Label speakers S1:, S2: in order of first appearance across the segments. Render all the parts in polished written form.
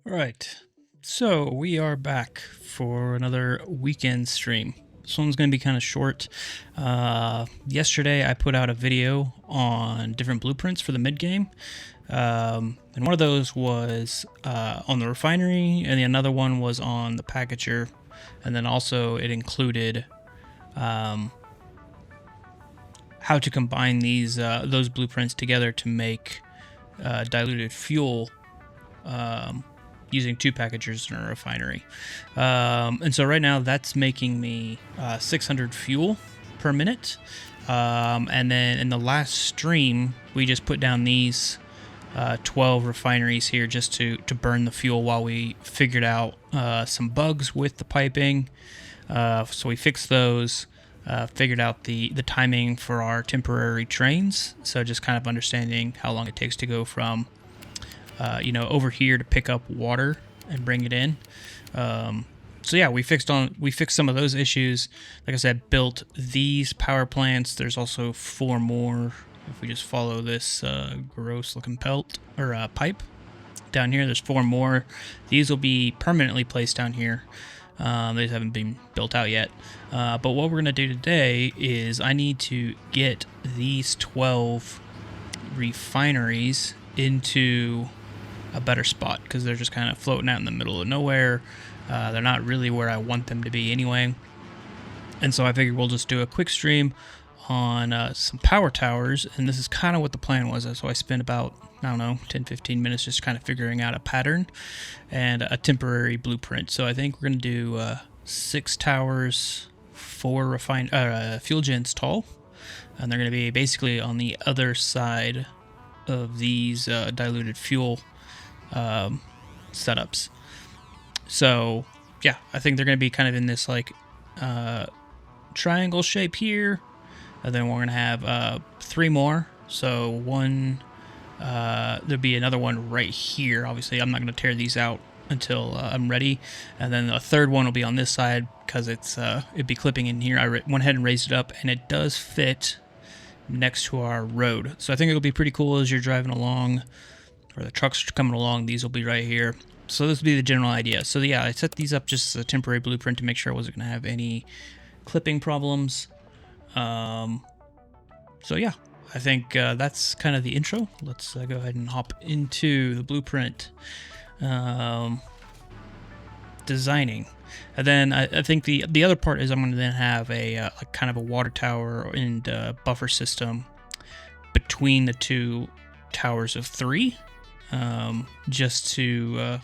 S1: All right, so we are back for another weekend stream. This one's going to be kind of short. Yesterday, I put out a video on different blueprints for the mid game, and one of those was on the refinery, and the another one was on the packager, and then also it included how to combine those blueprints together to make diluted fuel using two packagers in a refinery. And so right now that's making me 600 fuel per minute. And then in the last stream, we just put down these 12 refineries here just to burn the fuel while we figured out some bugs with the piping. So we fixed those. Figured out the timing for our temporary trains. So just kind of understanding how long it takes to go from over here to pick up water and bring it in. So yeah, we fixed some of those issues. Like I said, built these power plants. There's also 4 more. If we just follow this gross looking pipe down here, there's 4 more. These will be permanently placed down here. They haven't been built out yet. But what we're going to do today is I need to get these 12 refineries into a better spot because they're just kind of floating out in the middle of nowhere. They're not really where I want them to be anyway. And so I figured we'll just do a quick stream on some power towers, and this is kind of what the plan was. So I spent about, 10-15 minutes just kind of figuring out a pattern and a temporary blueprint. So I think we're going to do 6 towers, 4 fuel gens tall, and they're going to be basically on the other side of these diluted fuel setups. So yeah, I think they're going to be kind of in this triangle shape here, and then we're going to have 3 more. So one, there'll be another one right here. Obviously, I'm not going to tear these out until I'm ready, and then the third one will be on this side because it'd be clipping in here. I went ahead and raised it up, and it does fit next to our road. So I think it'll be pretty cool as you're driving along, or the trucks are coming along. These will be right here. So this will be the general idea. So yeah, I set these up just as a temporary blueprint to make sure I wasn't going to have any clipping problems. So yeah, I think that's kind of the intro. Let's go ahead and hop into the blueprint designing. And then I think the other part is I'm going to then have a kind of a water tower and buffer system between the 2 towers of 3, just to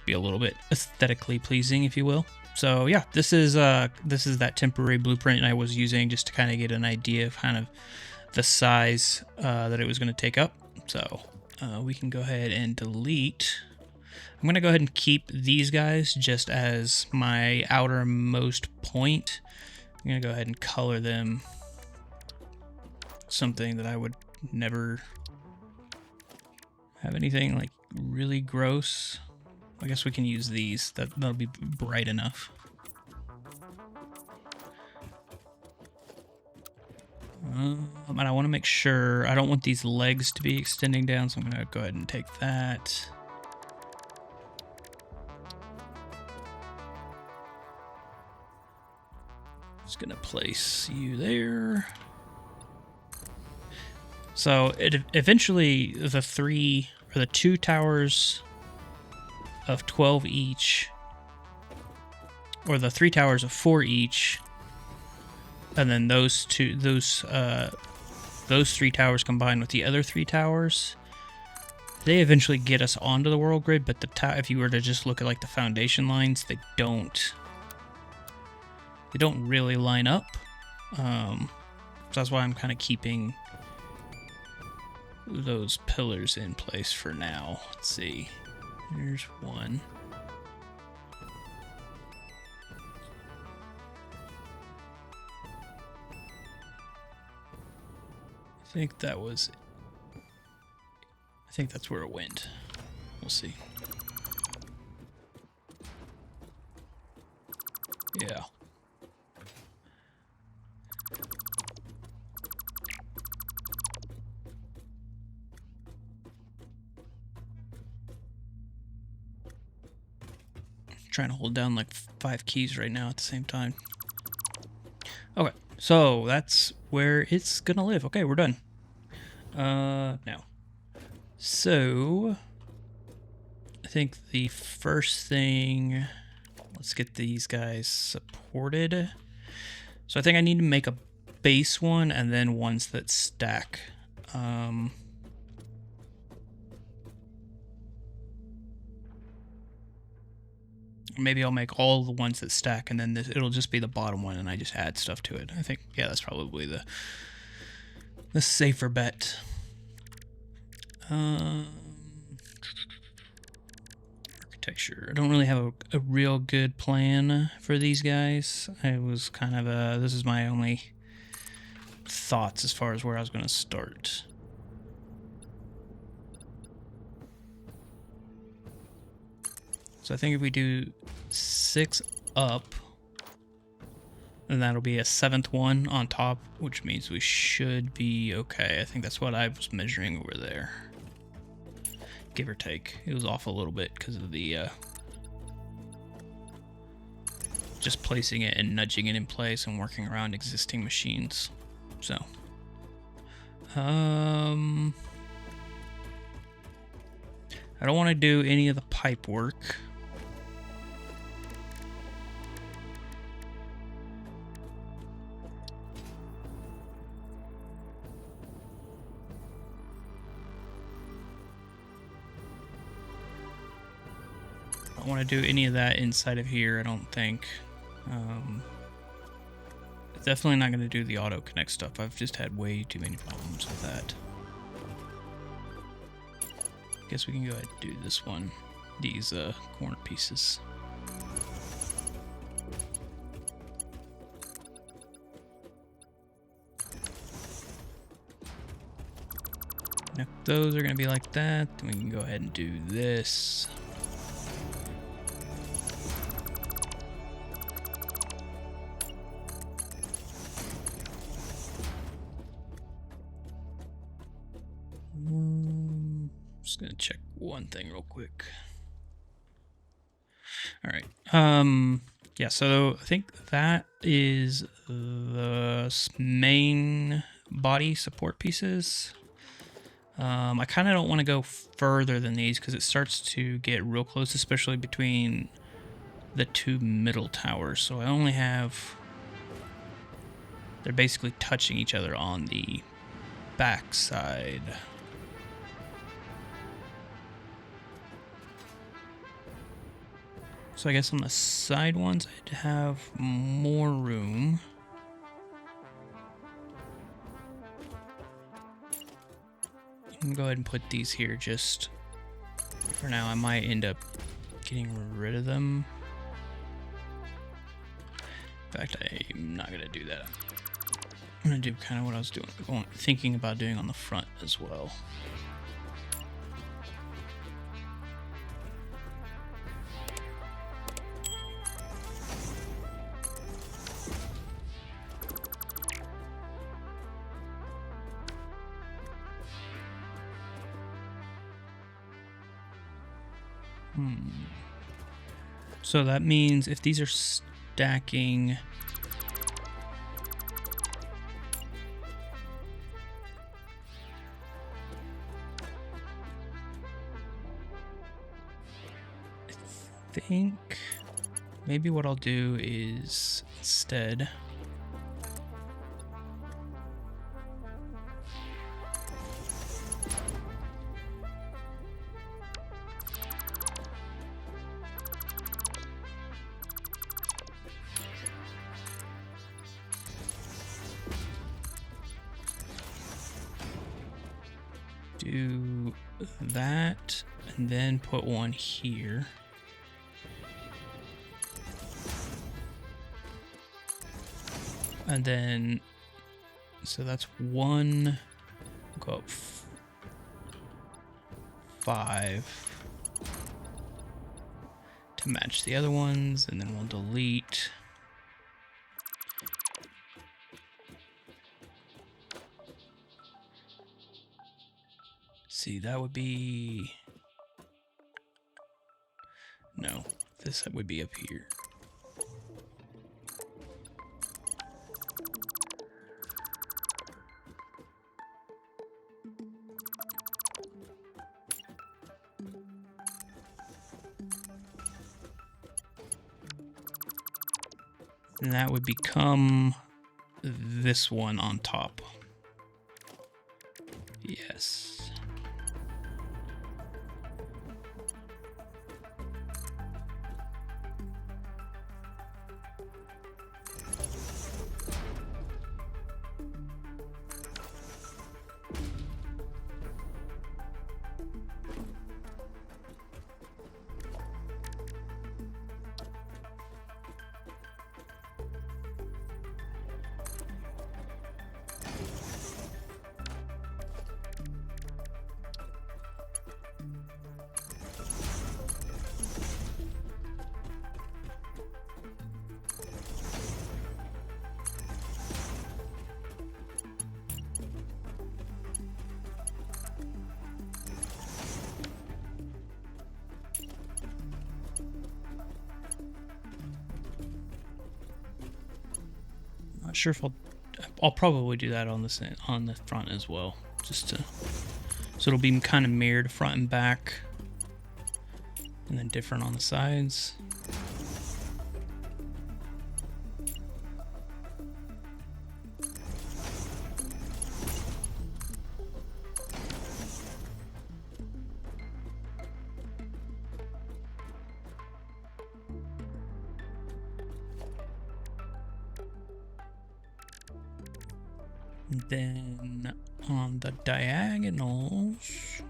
S1: be a little bit aesthetically pleasing, if you will. So yeah, this is that temporary blueprint I was using just to kind of get an idea of kind of the size that it was going to take up. So we can go ahead and delete. I'm going to go ahead and keep these guys just as my outermost point. I'm going to go ahead and color them something that I would never have anything like really gross. I guess we can use these. That'll be bright enough. And I want to make sure I don't want these legs to be extending down, so I'm going to go ahead and take that. Just going to place you there. So eventually the 2 towers of 12 each, or the 3 towers of 4 each, and then those 3 towers combined with the other 3 towers, they eventually get us onto the world grid. But if you were to just look at like the foundation lines, they don't really line up. So that's why I'm kind of keeping those pillars in place for now. Let's see. Here's one. I think that's where it went. We'll see. Yeah. trying to hold down like 5 keys right now at the same time. Okay, so that's where it's gonna live. Okay, we're done. Now. So, I think the first thing, let's get these guys supported. So I think I need to make a base one and then ones that stack. Maybe I'll make all the ones that stack and then it'll just be the bottom one and I just add stuff to it. I think, yeah, that's probably the safer bet. Architecture. I don't really have a real good plan for these guys. I was kind of this is my only thoughts as far as where I was going to start. So I think if we do 6 up, then that'll be a 7th one on top, which means we should be okay. I think that's what I was measuring over there. Give or take. It was off a little bit because of the just placing it and nudging it in place and working around existing machines. So I don't want to do any of the pipe work. I don't want to do any of that inside of here, I don't think. Definitely not going to do the auto connect stuff. I've just had way too many problems with that. Guess we can go ahead and do this one. These corner pieces. Now, if those are going to be like that, then we can go ahead and do this. Just gonna check one thing real quick. All right. Yeah, so I think that is the main body support pieces. I kind of don't want to go further than these because it starts to get real close, especially between the 2 middle towers. So I only have... They're basically touching each other on the back side. So I guess on the side ones, I'd have more room. You can go ahead and put these here just for now. I might end up getting rid of them. In fact, I'm not going to do that. I'm going to do kind of what I was thinking about doing on the front as well. So that means if these are stacking, I think maybe what I'll do is instead do that and then put one here. And then, so that's one, go up 5 to match the other ones, and then we'll delete. See, that would be, no, This would be up here. And that would become this one on top. Yes. Not sure if I'll probably do that on the front as well, just to so it'll be kind of mirrored front and back, and then different on the sides. Then on the diagonals,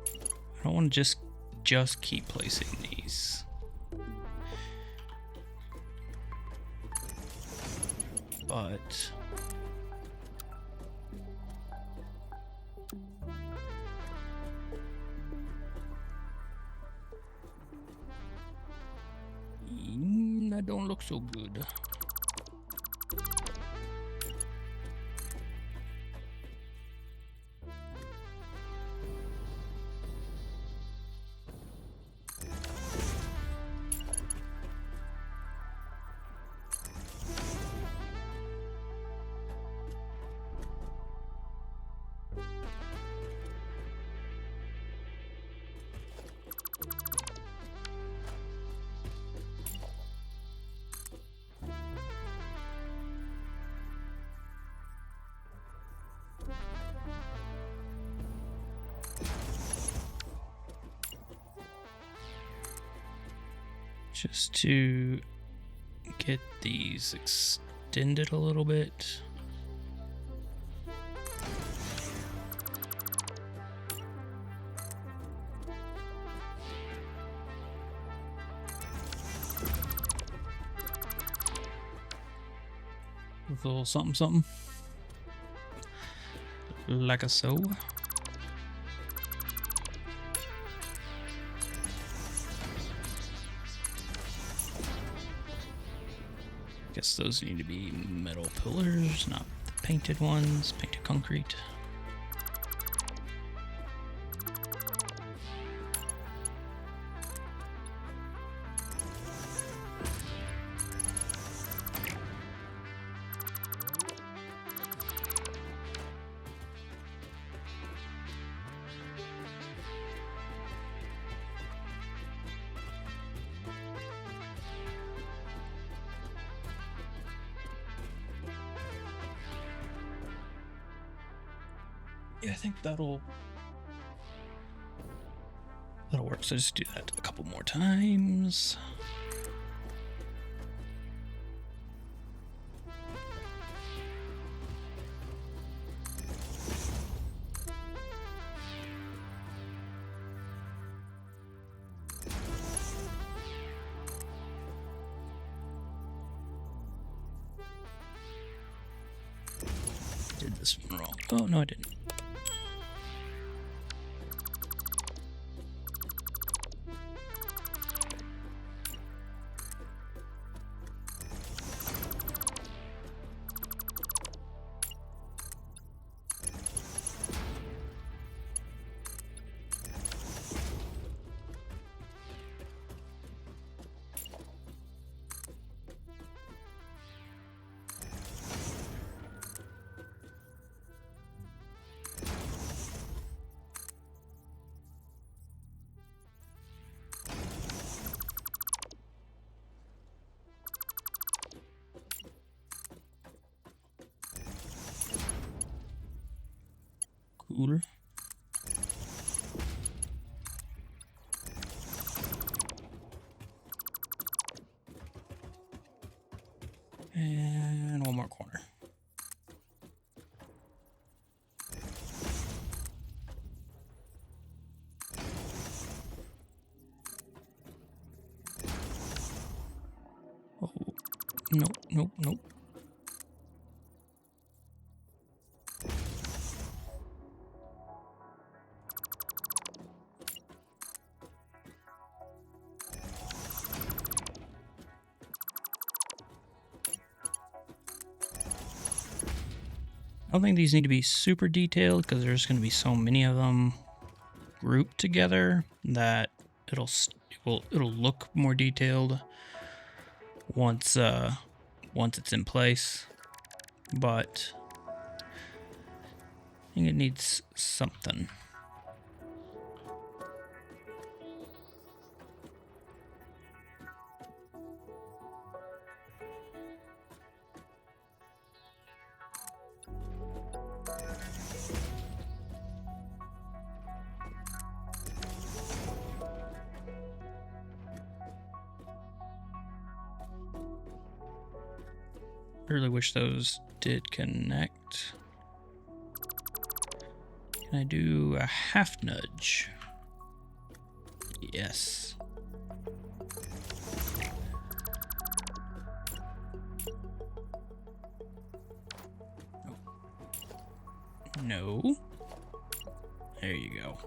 S1: I don't want to just keep placing these. But that don't look so good. Just to get these extended a little bit. With a little something something. Like a so. Guess those need to be metal pillars, not the painted ones, painted concrete. Yeah, I think that'll work. So just do that a couple more times. Did this one wrong. Oh, no, I didn't. cool. And one more corner. Oh, nope, nope, nope. I don't think these need to be super detailed because there's going to be so many of them grouped together that it'll look more detailed once it's in place. But I think it needs something. I really wish those did connect. Can I do a half nudge? Yes. No. There you go.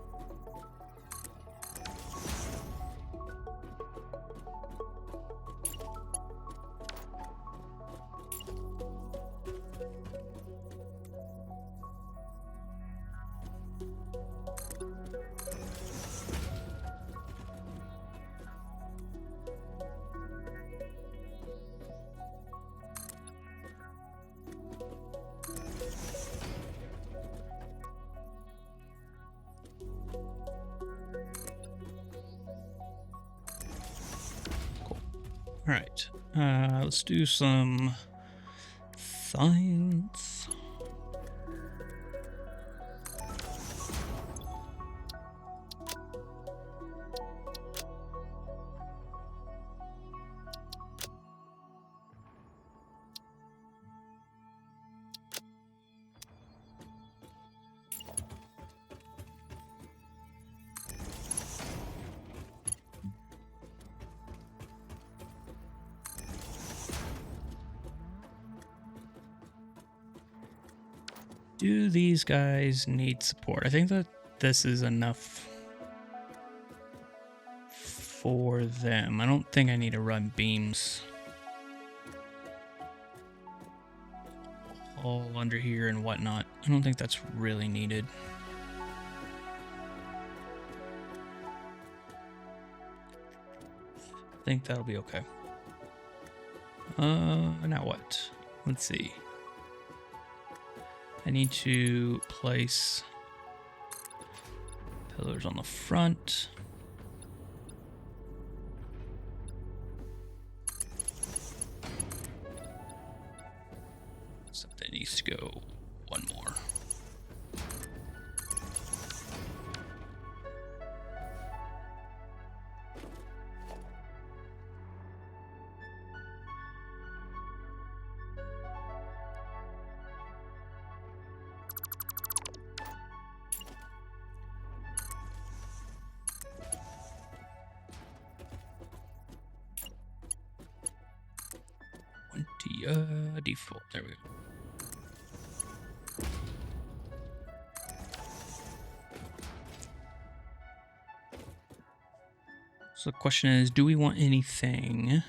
S1: All right, let's do some science. Do these guys need support? I think that this is enough for them. I don't think I need to run beams all under here and whatnot. I don't think that's really needed. I think that'll be okay. Now what? Let's see. I need to place pillars on the front. Something needs to go one more. Default. There we go. So the question is, do we want anything?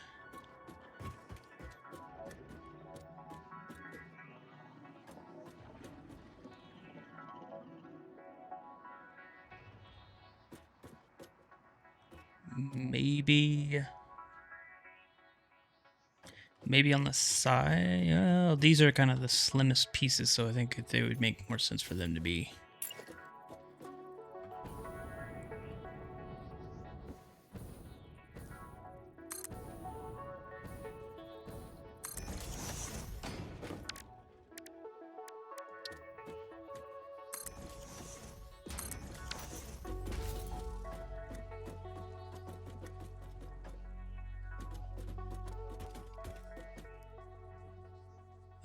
S1: Maybe on the side. These are kind of the slimmest pieces, so I think they would make more sense for them to be.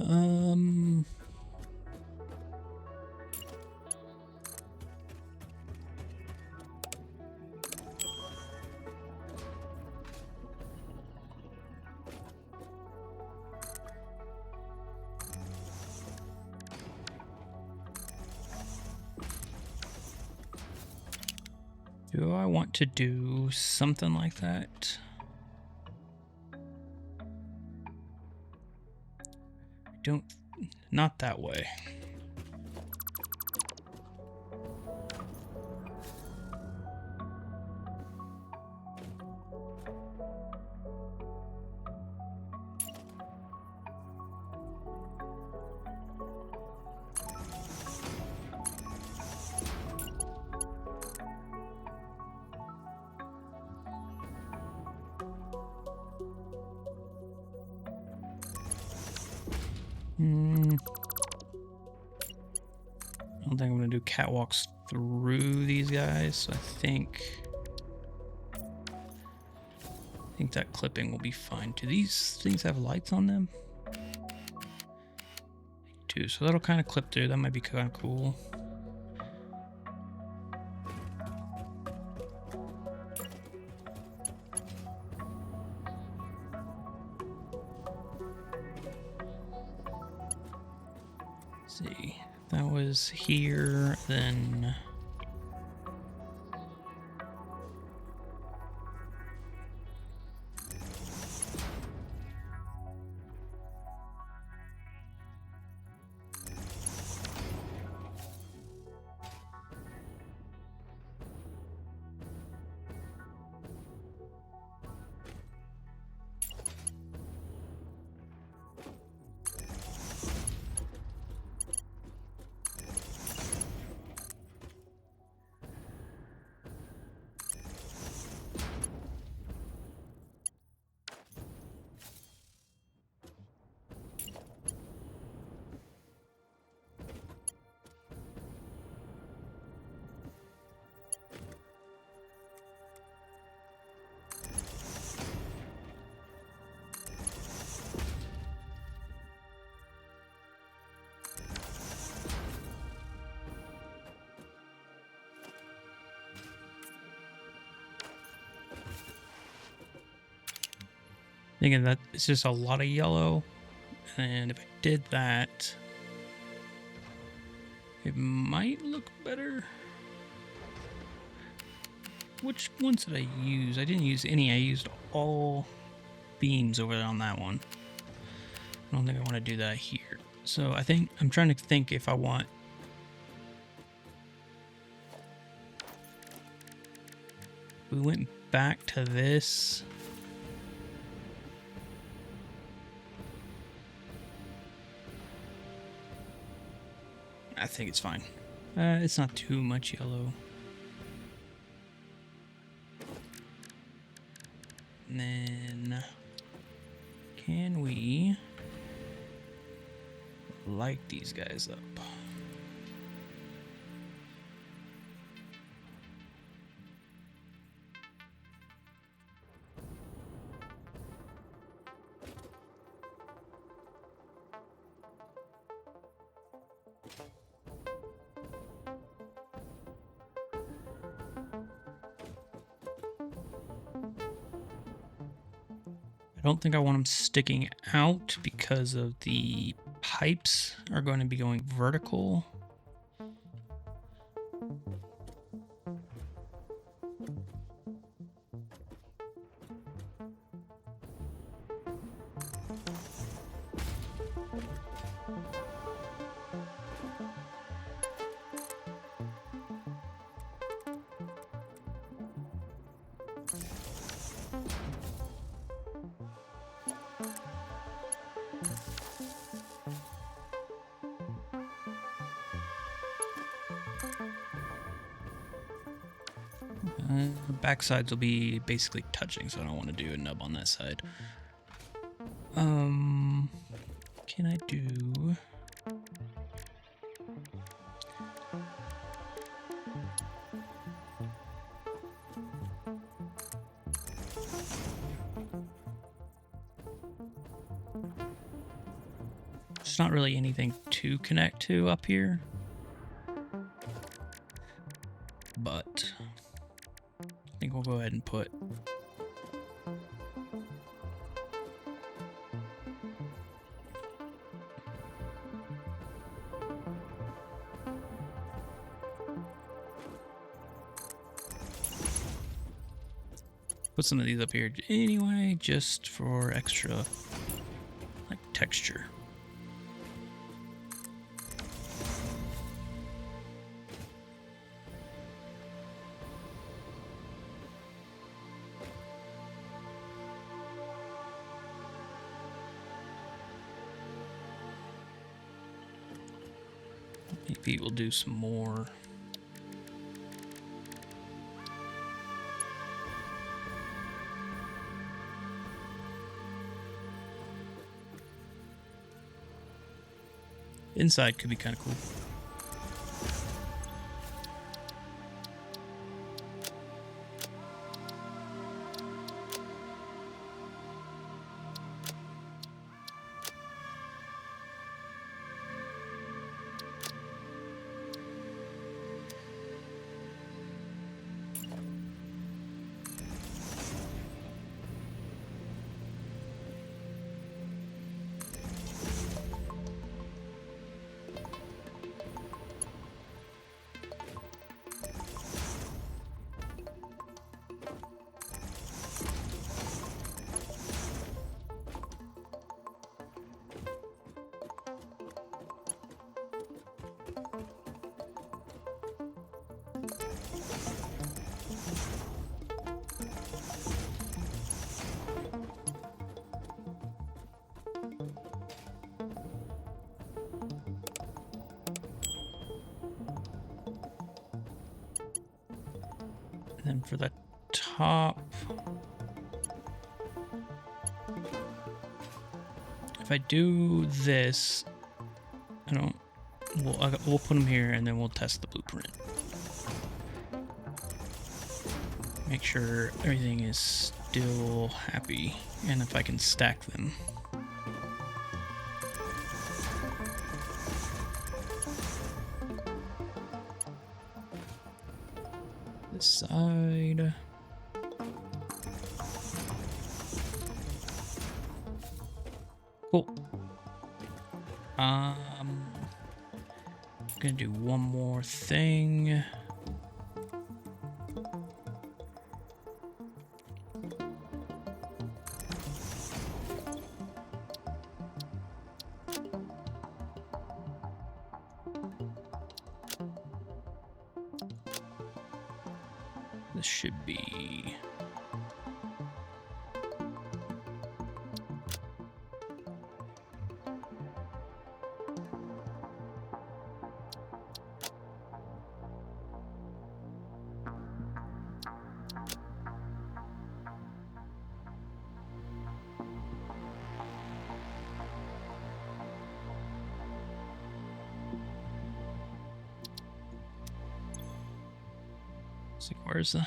S1: Um, do I want to do something like that? Don't, not that way. I don't think I'm gonna do catwalks through these guys, so I think that clipping will be fine. Do these things have lights on them? They do, so that'll kind of clip through. That might be kind of cool. Let's see, that was here, then thinking that it's just a lot of yellow, and if I did that, it might look better. Which ones did I use? I didn't use any. I used all beams over there on that one. I don't think I want to do that here. So I think I'm trying to think if I want we went back to this. I think it's fine. It's not too much yellow. And then can we light these guys up? I don't think I want them sticking out because of the pipes are going to be going vertical. Back sides will be basically touching, so I don't want to do a nub on that side. Can I do... There's not really anything to connect to up here. But I think we'll go ahead and put some of these up here anyway, just for extra like texture. Maybe we'll do some more. Inside could be kind of cool. And then for the top, if I do this, we'll put them here and then we'll test the blueprint. Make sure everything is still happy, and if I can stack them. This side. Cool. I'm gonna do one more thing. This should be... Let's see, where's the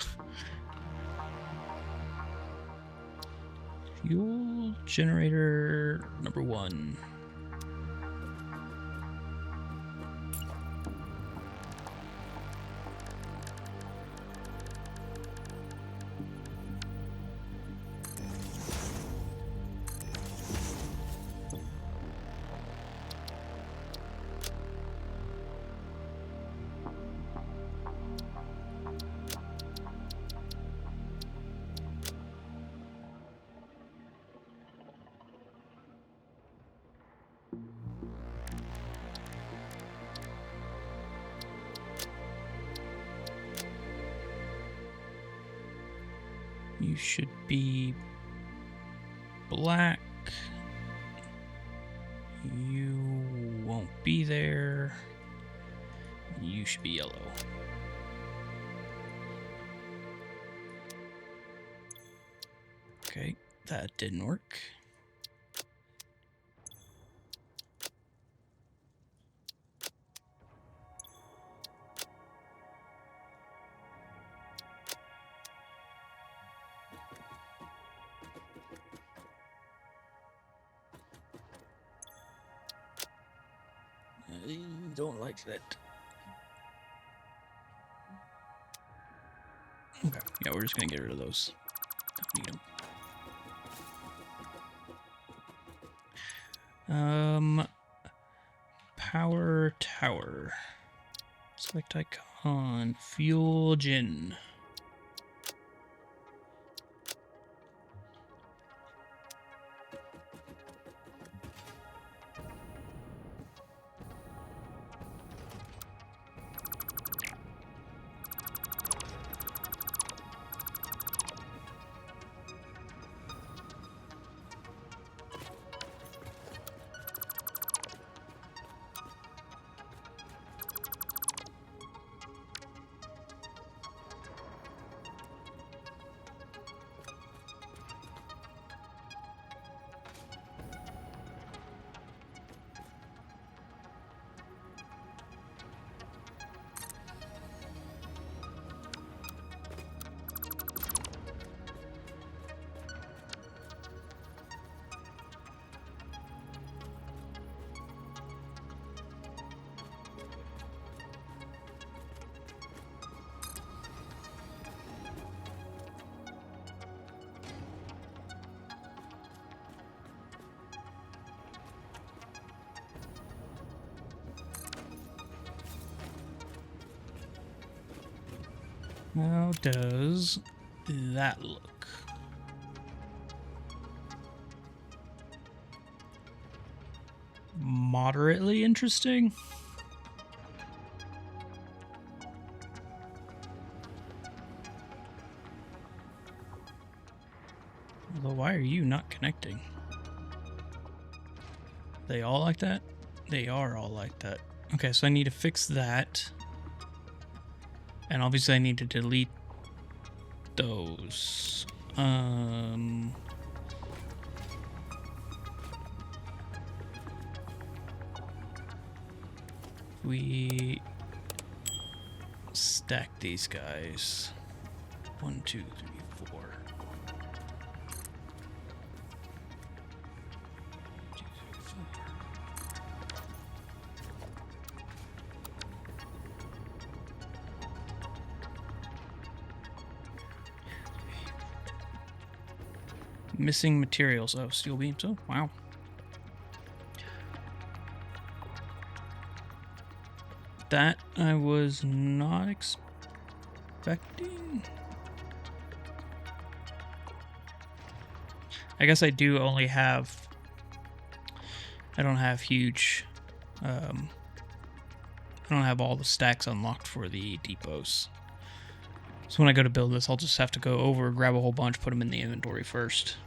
S1: fuel generator number 1? You should be black. You won't be there. You should be yellow. Okay, that didn't work. Don't like that. Okay, yeah, we're just gonna get rid of those. Don't need them. Power tower. Select icon. Fuel gen. How does that look? Moderately interesting. Although, why are you not connecting? They all like that? They are all like that. Okay, so I need to fix that. And obviously I need to delete those. We stack these guys. 1, 2, 3, 4. 2, 3, 4. Missing materials. Oh, steel beams. Oh, wow. That I was not expecting. I guess I do only have... I don't have huge... I don't have all the stacks unlocked for the depots. So when I go to build this, I'll just have to go over, grab a whole bunch, put them in the inventory first.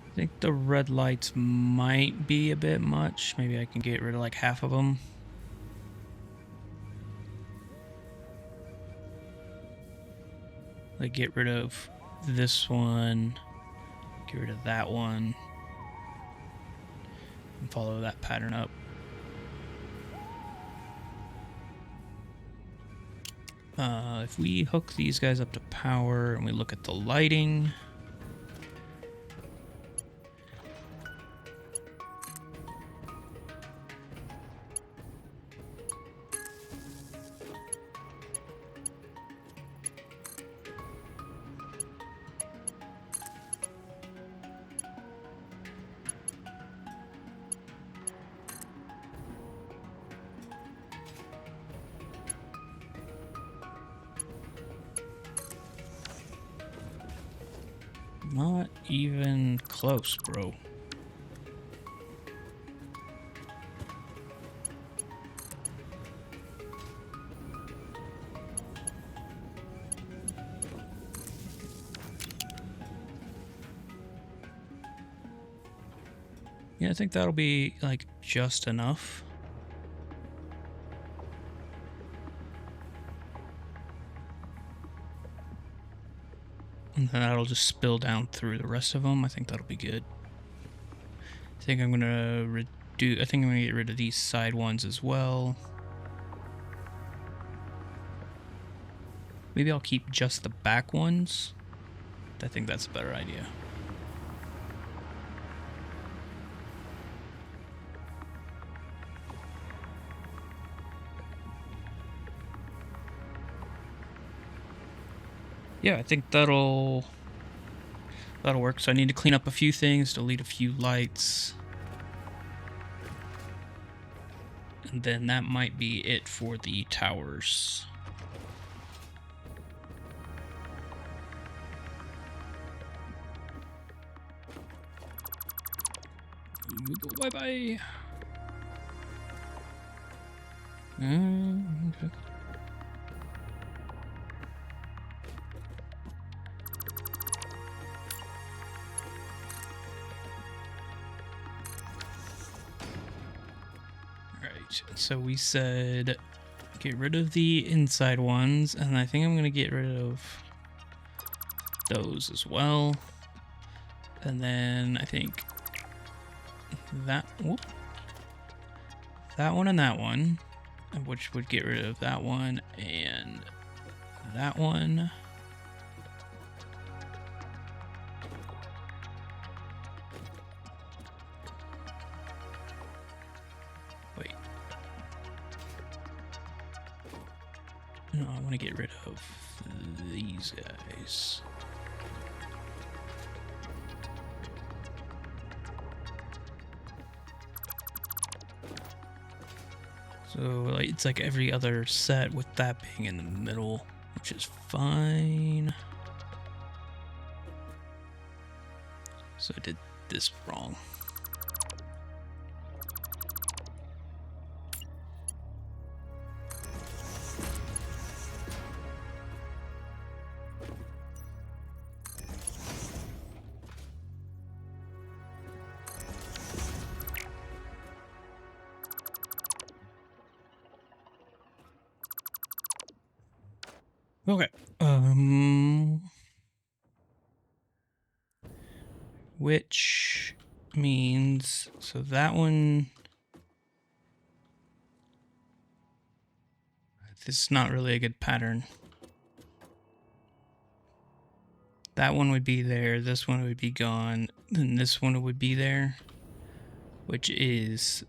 S1: I think the red lights might be a bit much. Maybe I can get rid of like half of them. Like get rid of this one, get rid of that one, and follow that pattern up. If we hook these guys up to power and we look at the lighting, not even close, bro. Yeah, I think that'll be like just enough. And then that'll just spill down through the rest of them. I think that'll be good. I think I'm gonna get rid of these side ones as well. Maybe I'll keep just the back ones. I think that's a better idea. Yeah, I think that'll work. So I need to clean up a few things, delete a few lights. And then that might be it for the towers. Bye-bye. Okay. Alright, so we said get rid of the inside ones, and I think I'm going to get rid of those as well. And then I think that one and that one, which would get rid of that one and that one. Wait. No, I want to get rid of these guys. So like, it's like every other set with that being in the middle, which is fine. So I did this wrong. Okay. Which means, so that one, this is not really a good pattern. That one would be there, this one would be gone, then this one would be there, which means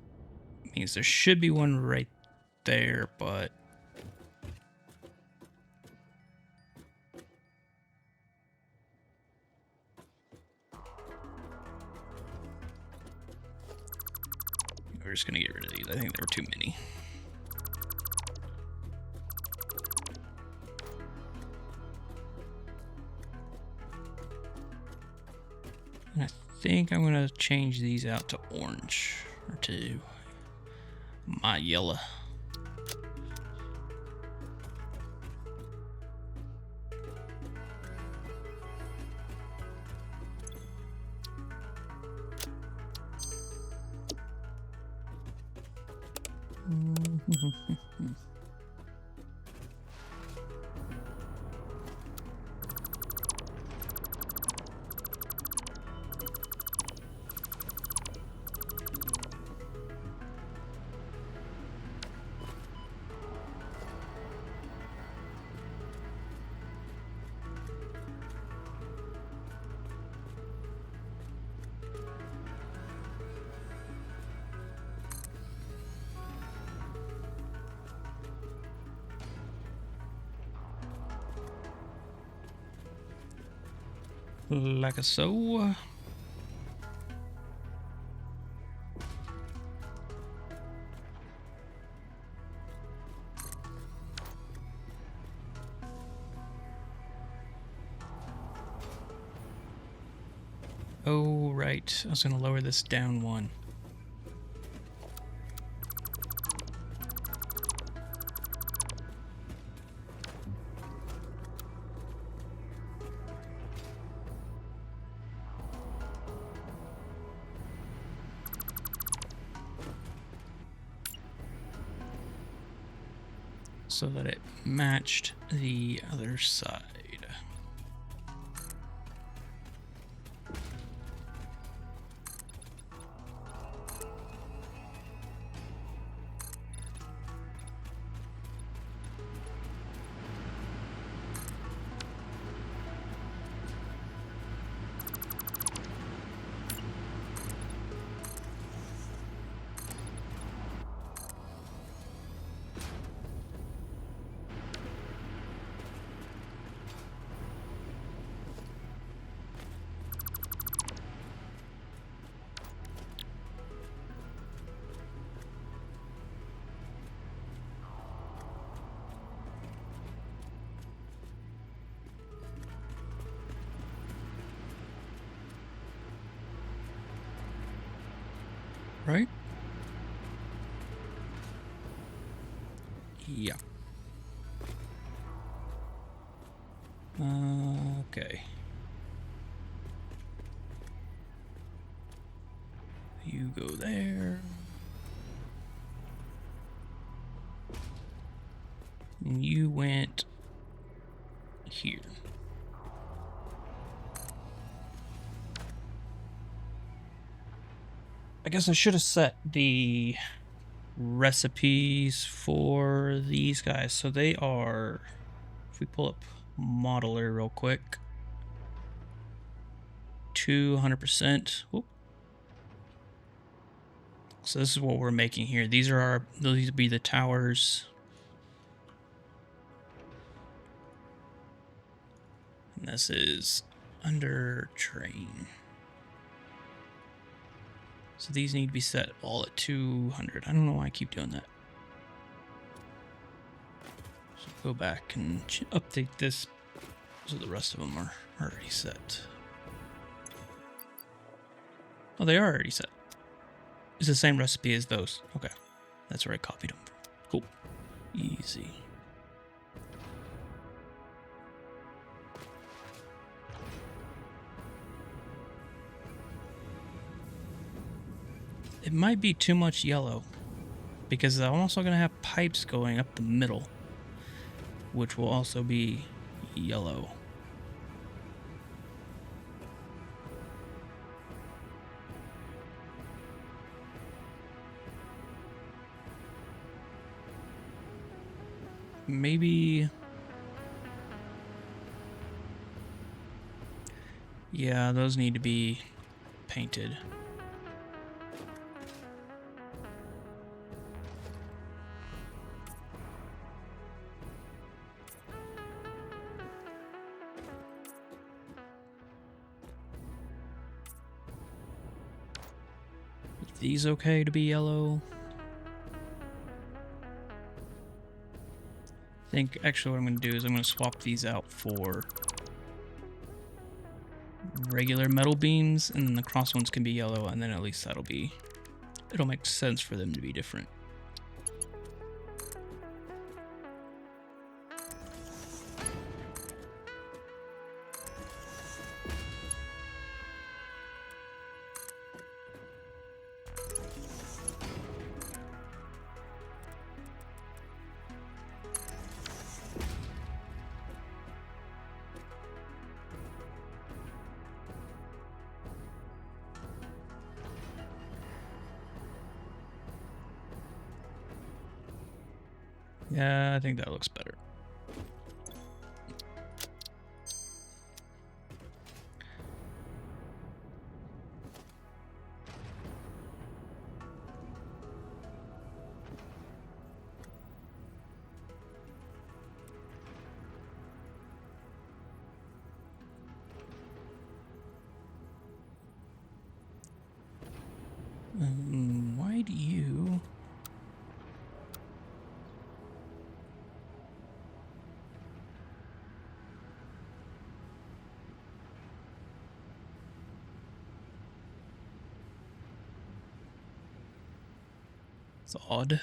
S1: there should be one right there, but we're just gonna get rid of these. I think there were too many. And I think I'm gonna change these out to orange, or to my yellow. Like so. Oh, right. I was going to lower this down one. So that it matched the other side. right? Yeah. Okay. You go there. And you went here. I guess I should have set the recipes for these guys. So they are, if we pull up modeler real quick, 200%. Whoop. So this is what we're making here. These would be the towers. And this is under train. So these need to be set all at 200. I don't know why I keep doing that. So go back and update this so the rest of them are already set. Oh, they are already set. It's the same recipe as those. Okay. That's where I copied them from. Cool. Easy. It might be too much yellow because I'm also going to have pipes going up the middle, which will also be yellow. Maybe... yeah, those need to be painted. Are these okay to be yellow? I think actually what I'm going to do is I'm going to swap these out for regular metal beams, and then the cross ones can be yellow, and then at least it'll make sense for them to be different. Yeah, I think that looks better. Why do you... It's odd.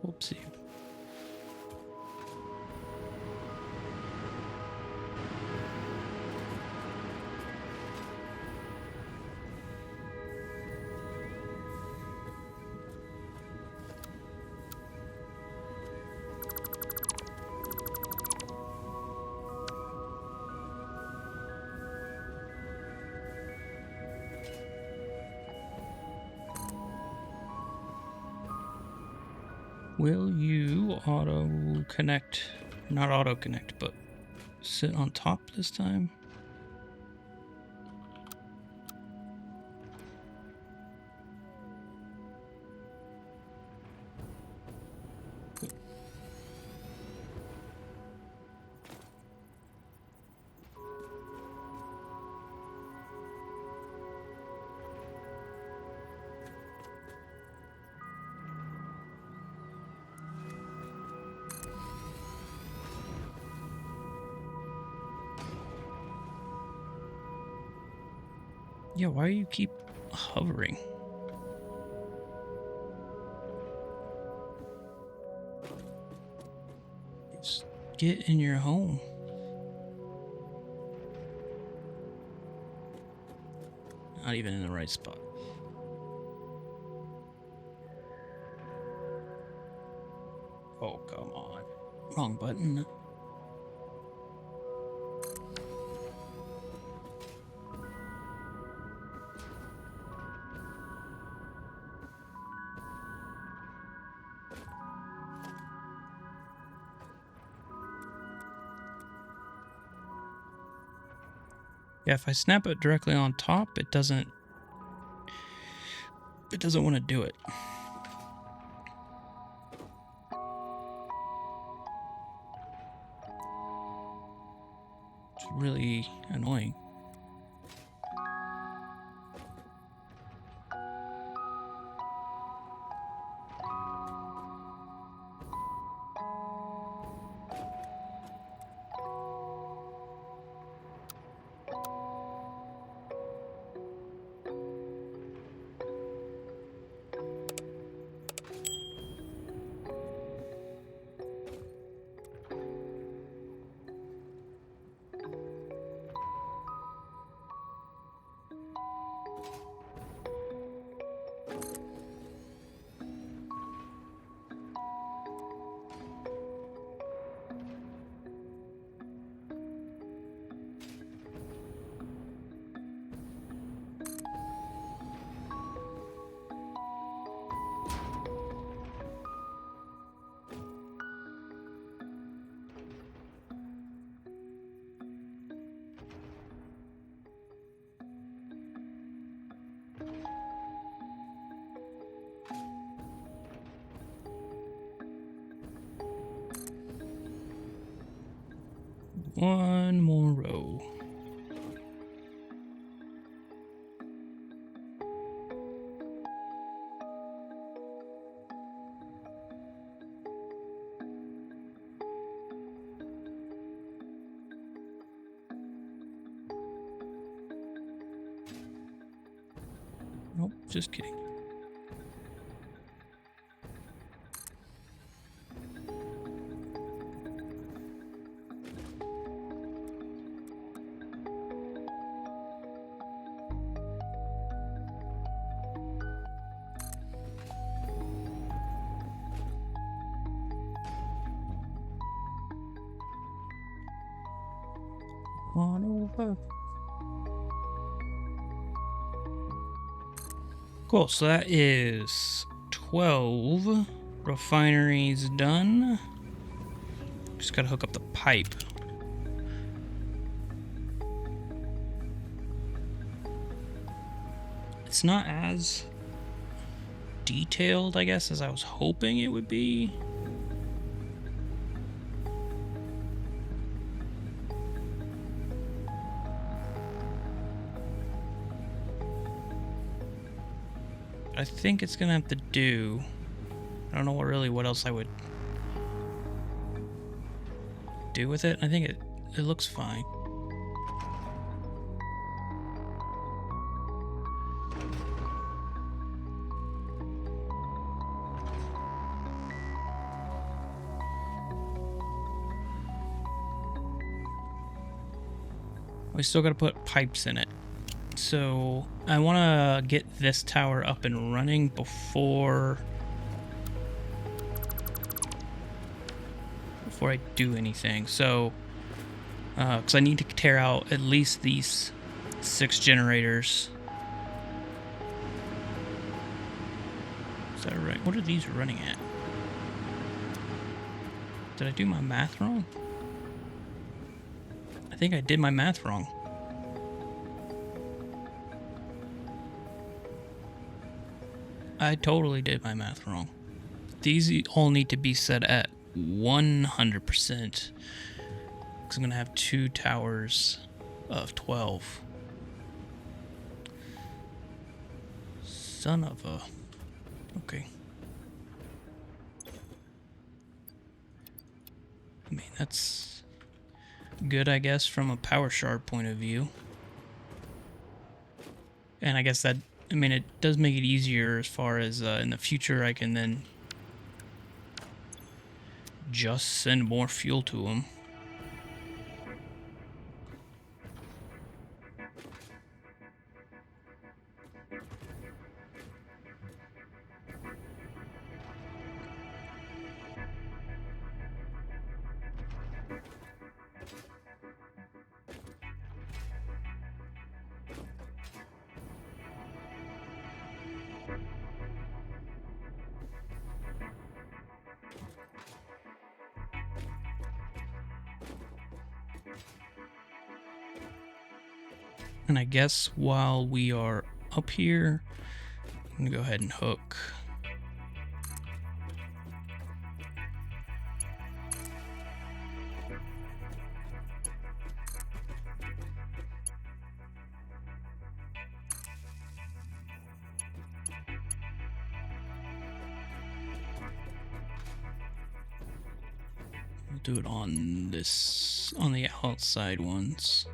S1: Whoopsie. Will you auto connect Not auto connect, but sit on top this time. Yeah, why do you keep hovering? Just get in your home. Not even in the right spot. Oh, come on. Wrong button. Yeah, if I snap it directly on top, it doesn't want to do it. It's really annoying. One more row. Nope, just kidding. On over. Cool, so that is 12 refineries done. Just gotta hook up the pipe. It's not as detailed, I guess, as I was hoping it would be. I think it's gonna have to do. I don't know what else I would do with it. I think it looks fine. We still gotta put pipes in it. So I want to get this tower up and running before I do anything. So, because I need to tear out at least these 6 generators. Is that right? What are these running at? Did I do my math wrong? I think I did my math wrong. I totally did my math wrong. These all need to be set at 100%. Because I'm going to have 2 towers of 12. Son of a... Okay. I mean, that's good, I guess, from a power shard point of view. And I guess that, I mean, it does make it easier as far as in the future I can then just send more fuel to them. And I guess while we are up here, I'm going to go ahead and hook. We'll do it on this, on the outside ones.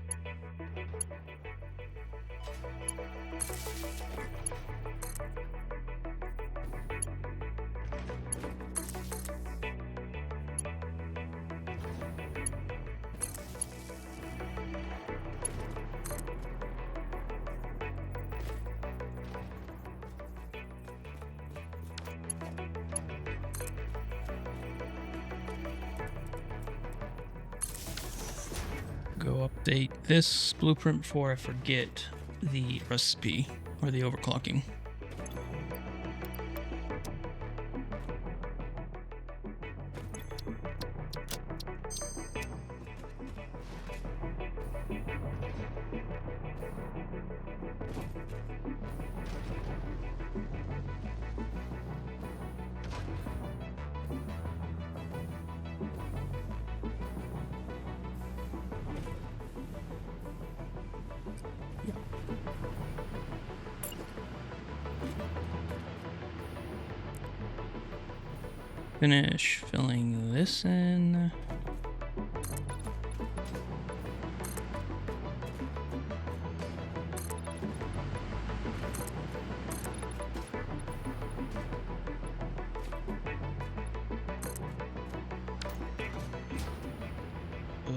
S1: Go update this blueprint before I forget the recipe or the overclocking. Finish filling this in.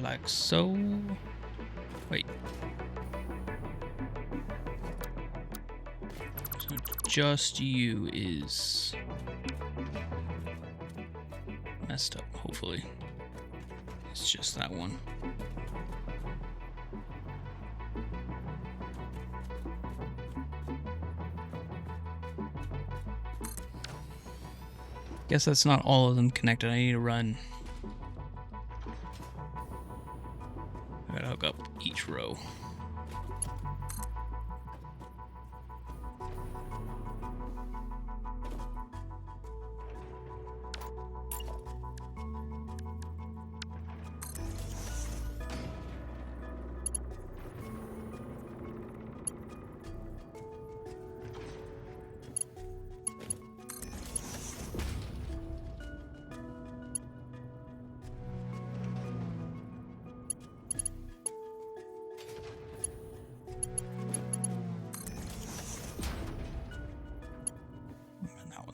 S1: Like so. Wait. So just you is messed up, hopefully. It's just that one. Guess that's not all of them connected. I need to run. I gotta hook up each row.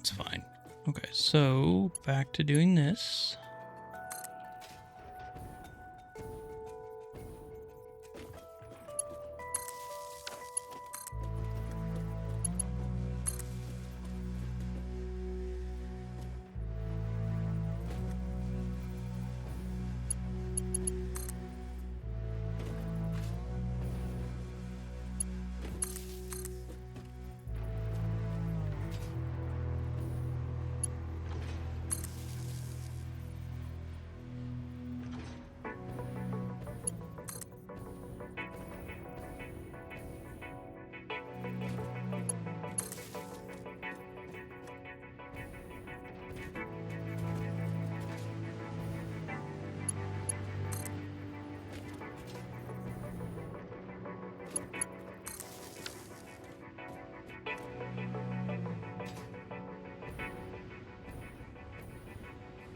S1: It's fine. Okay, so back to doing this.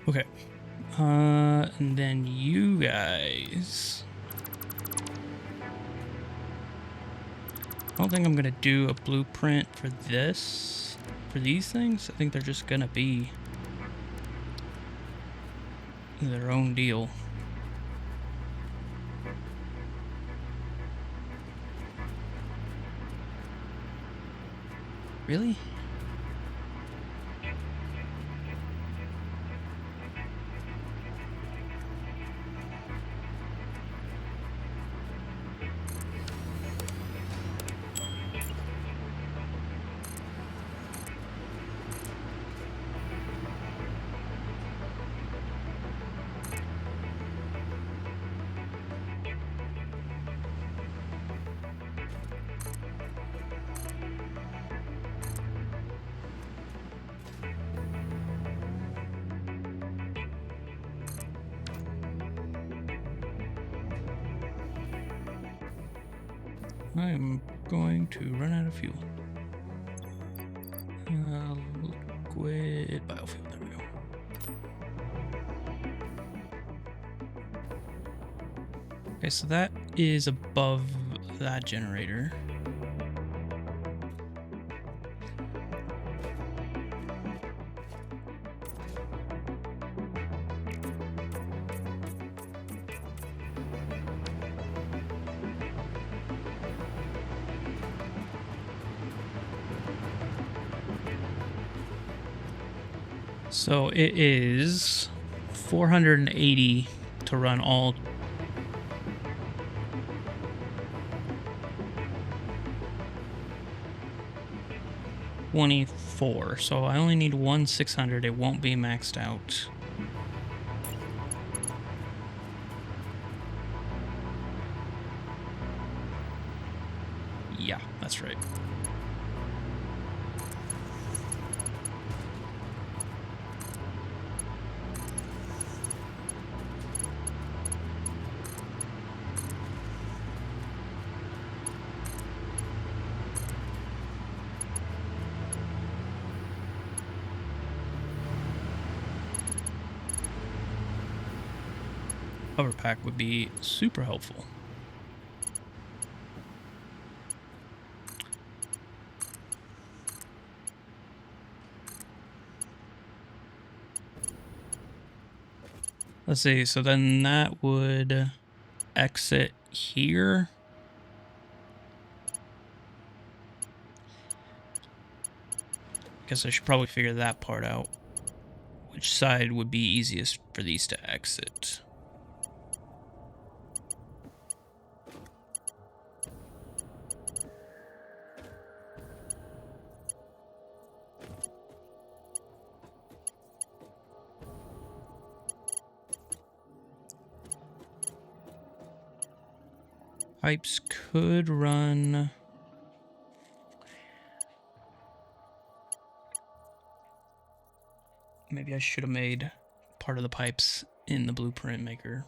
S1: Okay. And then you guys. I don't think I'm gonna do a blueprint for this, for these things. I think they're just gonna be their own deal. Really? I'm going to run out of fuel. Liquid biofuel, there we go. Okay, so that is above that generator. So it is 480 to run all. $24. So I only need one 600. It won't be maxed out. Yeah, that's right. Cover pack would be super helpful. Let's see, so then that would exit here. Guess I should probably figure that part out. Which side would be easiest for these to exit? Pipes could run. Maybe I should have made part of the pipes in the blueprint maker.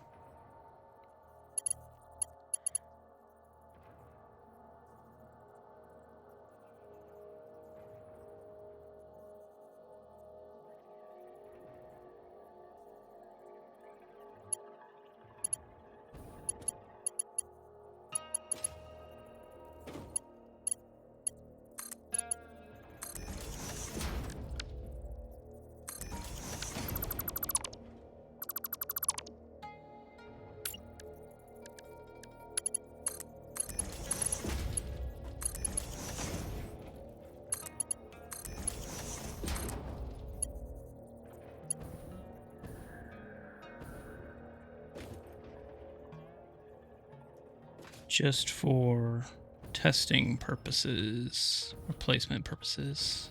S1: Just for testing purposes, replacement purposes.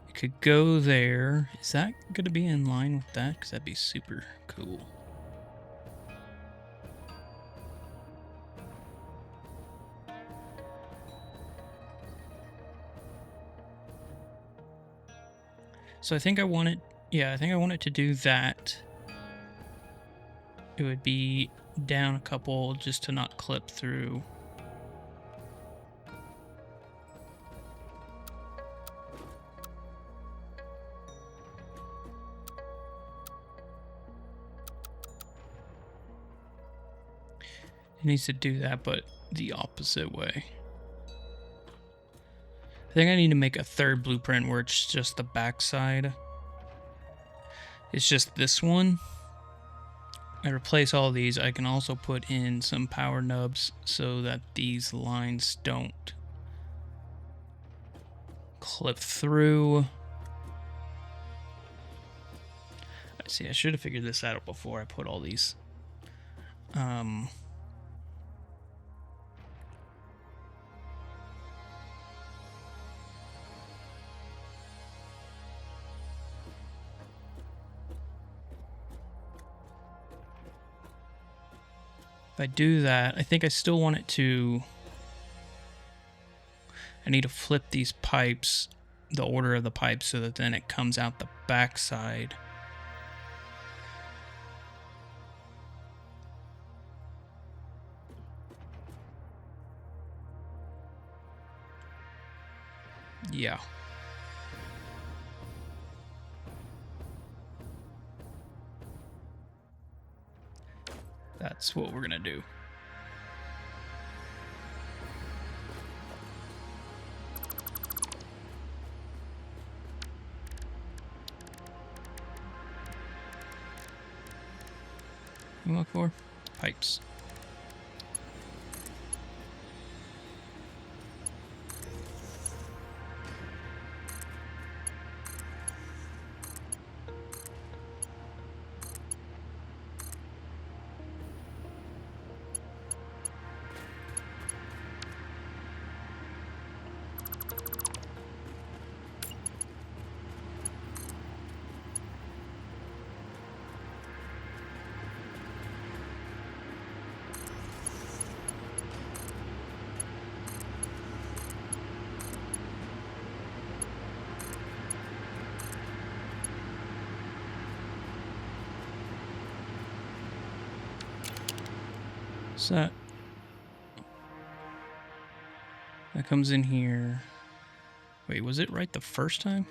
S1: It could go there. Is that going to be in line with that? Because that'd be super cool. So I think I want it, yeah, I think I want it to do that. It would be down a couple just to not clip through. It needs to do that, but the opposite way. I think I need to make a third blueprint where it's just the back side. It's just this one. I replace all these. I can also put in some power nubs so that these lines don't clip through. I see, I should have figured this out before I put all these. If I do that, I think I still want it to... I need to flip these pipes, the order of the pipes, so that then it comes out the back side. Yeah. That's what we're gonna do. You look for pipes. So that comes in here. Wait, was it right the first time?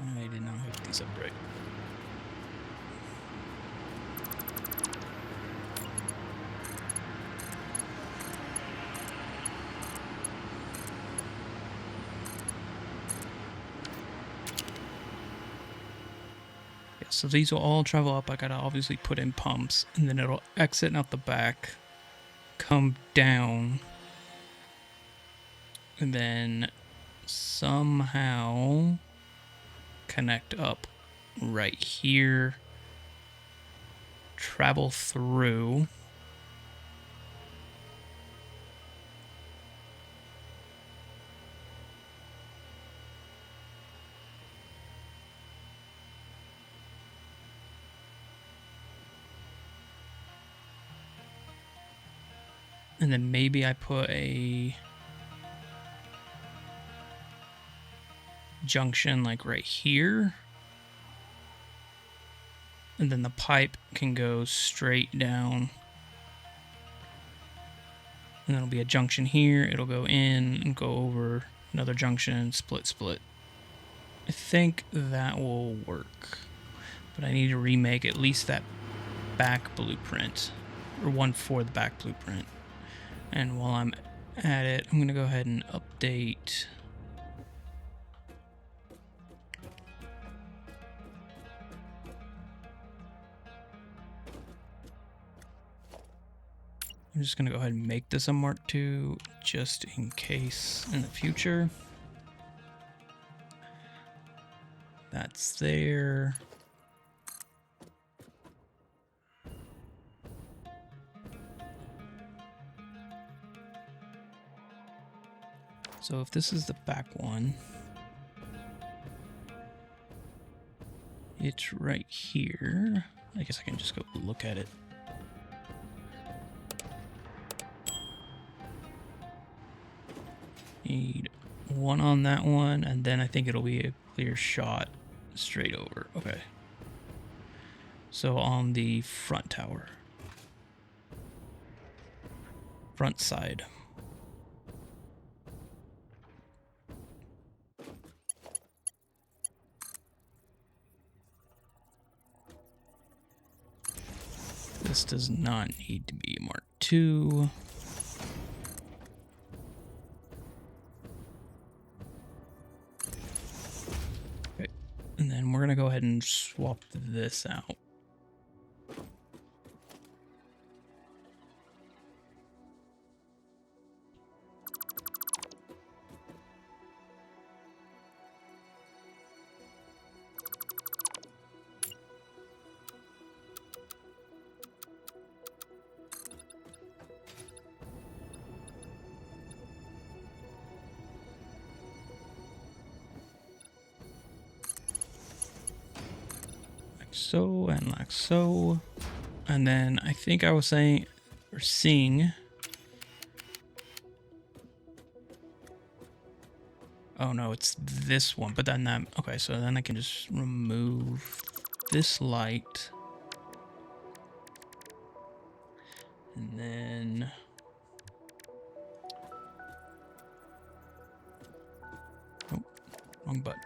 S1: I did not hook these up right. So these will all travel up. I gotta obviously put in pumps, and then it'll exit out the back, come down, and then somehow connect up right here, travel through. And then maybe I put a junction like right here. And then the pipe can go straight down. And there'll be a junction here. It'll go in and go over another junction, split. I think that will work. But I need to remake at least that back blueprint. Or one for the back blueprint. And while I'm at it, I'm going to go ahead and update. I'm just going to go ahead and make this a Mark II just in case in the future. That's there. So if this is the back one, it's right here. I guess I can just go look at it. Need one on that one, and then I think it'll be a clear shot straight over. Okay. So on the front tower. Front side. This does not need to be Mark II. Okay. And then we're going to go ahead and swap this out. So and like so, and then I think I was saying or seeing. Oh no, it's this one, but then that. Okay, so then I can just remove this light, and then. Oh, wrong button.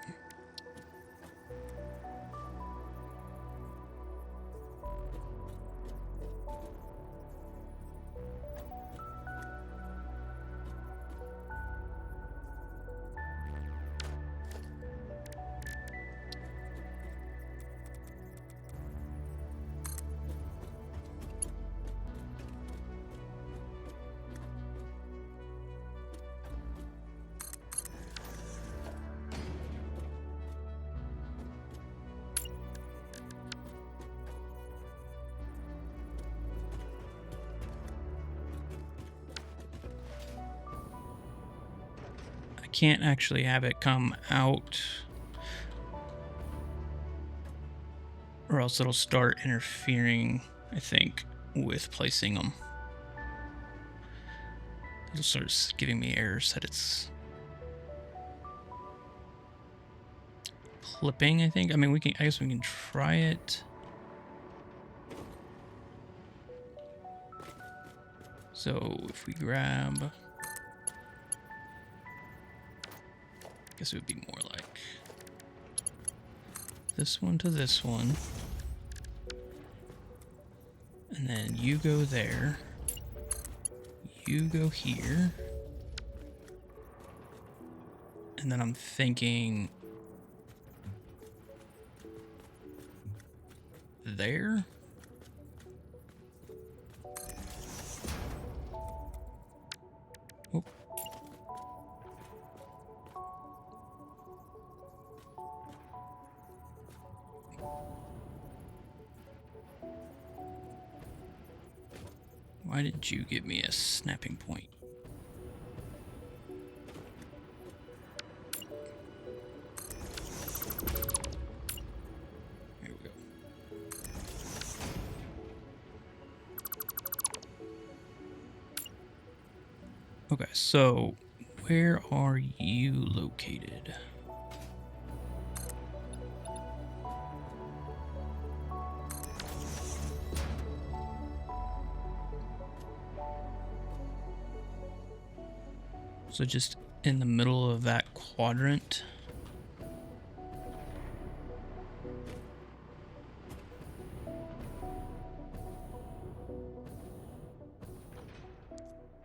S1: Can't actually have it come out, or else it'll start interfering, I think, with placing them. It'll start giving me errors that it's clipping, I think. I mean, I guess we can try it. So if we grab, I guess it would be more like this one to this one. And then you go there. You go here. And then I'm thinking there. Oh. Why did you give me a snapping point? Here we go. Okay, so where are you located? So just in the middle of that quadrant.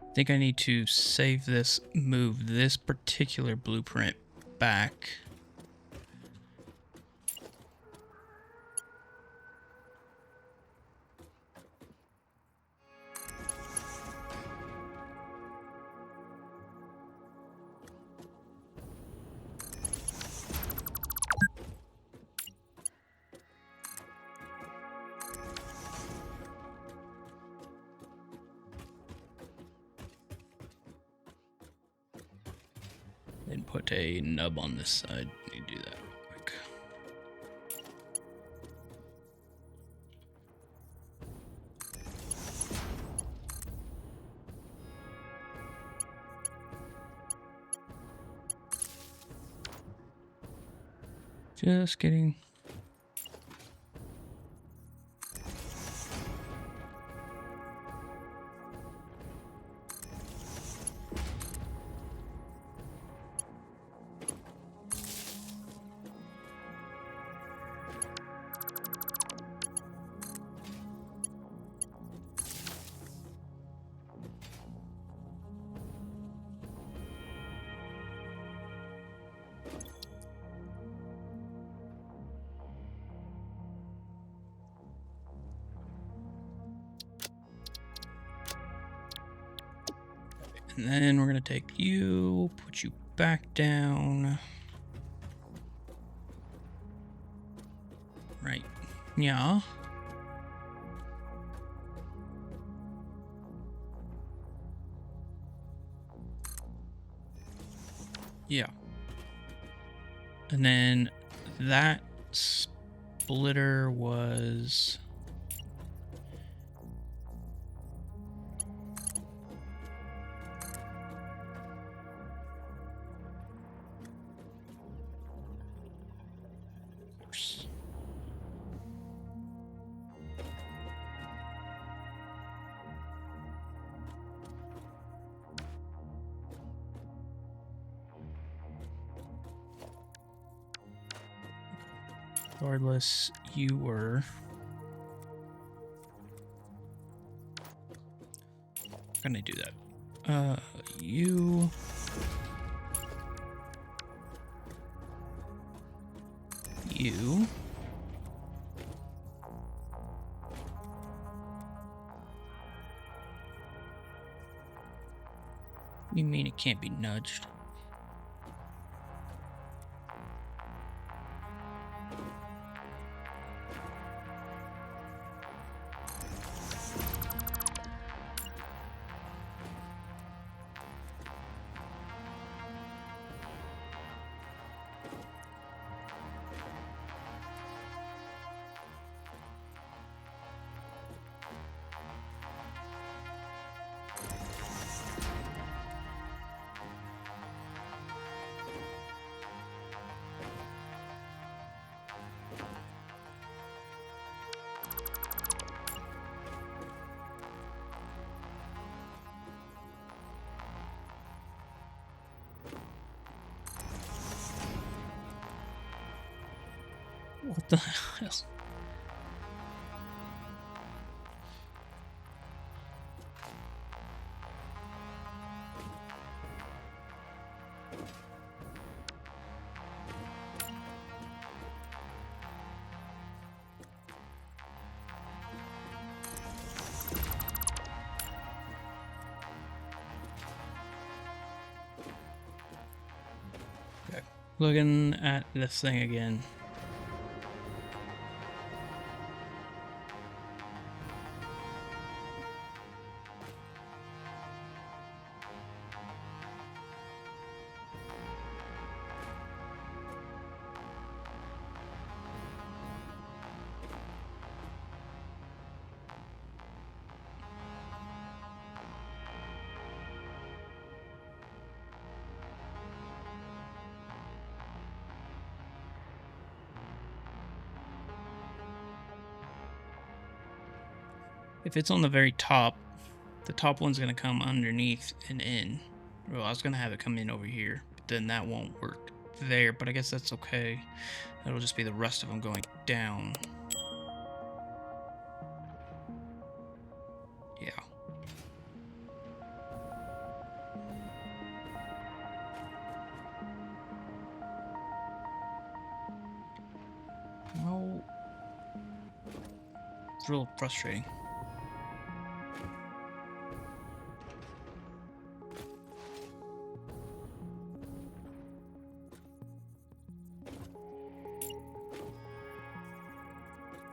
S1: I think I need to save this, move this particular blueprint back. And put a nub on this side. Let me do that real quick. Just kidding. And then we're going to take you, put you back down. Right. Yeah. Yeah. And then that splitter was... Regardless, you were... Gonna do that. You... You... You mean it can't be nudged? What the hell? Okay. Looking at this thing again. If it's on the very top, the top one's going to come underneath and in. Well, I was going to have it come in over here, but then that won't work there, but I guess that's okay. It'll just be the rest of them going down. Yeah. No. It's real frustrating.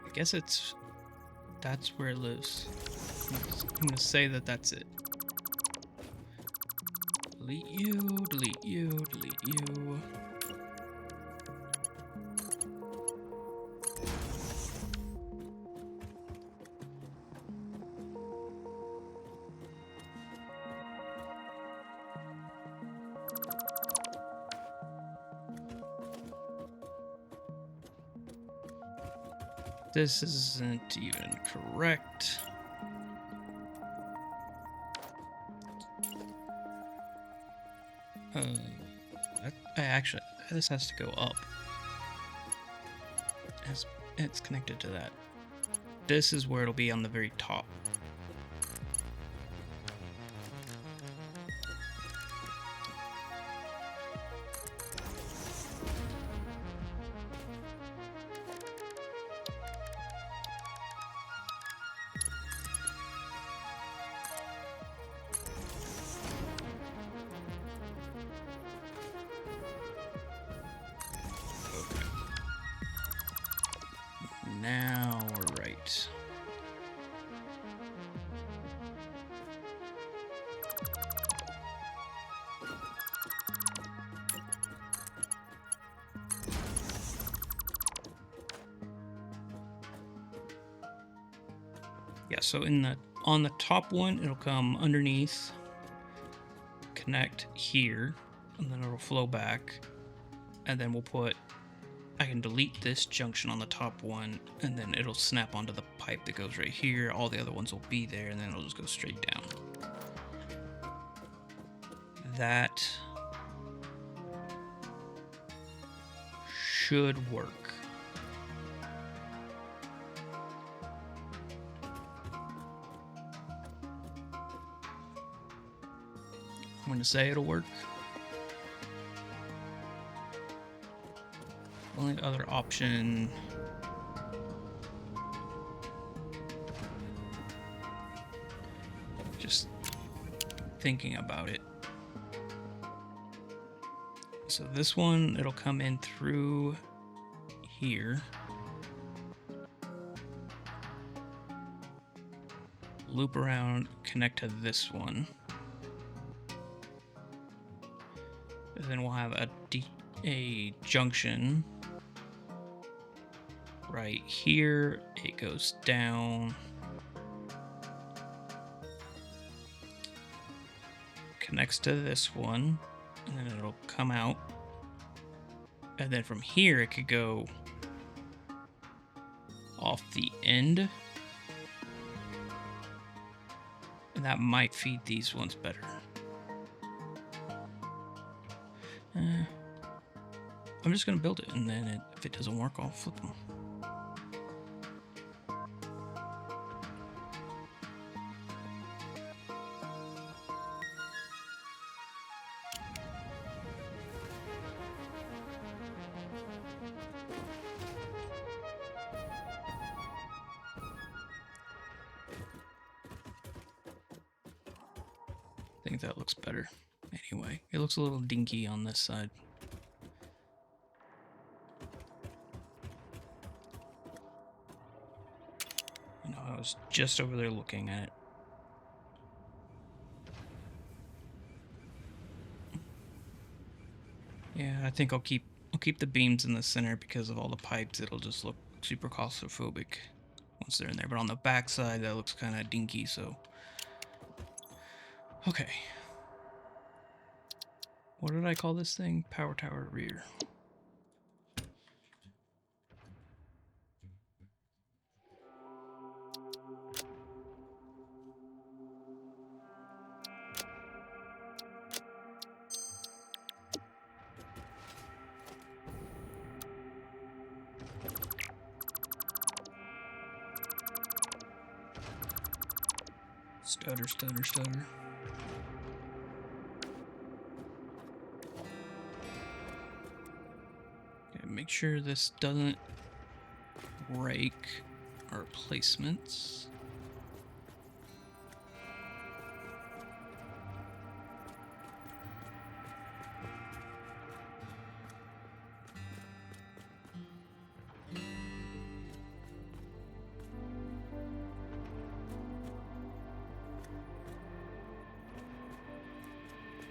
S1: I guess that's where it lives. I'm gonna say that that's it. Delete you, delete you, delete you. This isn't even correct. Actually, this has to go up. It's connected to that. This is where it'll be on the very top. now we're right. Yeah, so on the top one, it'll come underneath, connect here, and then it'll flow back. And then I can delete this junction on the top one, and then it'll snap onto the pipe that goes right here. All the other ones will be there, and then it'll just go straight down. That should work. I'm going to say it'll work. Only other option just thinking about it. So this one, it'll come in through here, loop around, connect to this one, and then we'll have a junction right here. It goes down, connects to this one, and then it'll come out. And then from here, it could go off the end. And that might feed these ones better. I'm just going to build it, and then if it doesn't work, I'll flip them. I think that looks better. Anyway, it looks a little dinky on this side. You know, I was just over there looking at it. Yeah, I think I'll keep the beams in the center because of all the pipes. It'll just look super claustrophobic once they're in there. But on the back side, that looks kind of dinky, so... Okay. What did I call this thing? Power tower rear. Stutter, stutter, stutter. Okay, make sure this doesn't break our placements.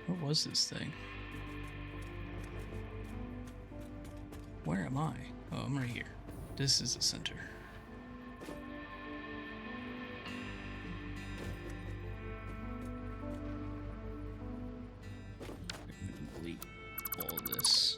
S1: What was this thing? Where am I? Oh, I'm right here. This is the center. Delete all this.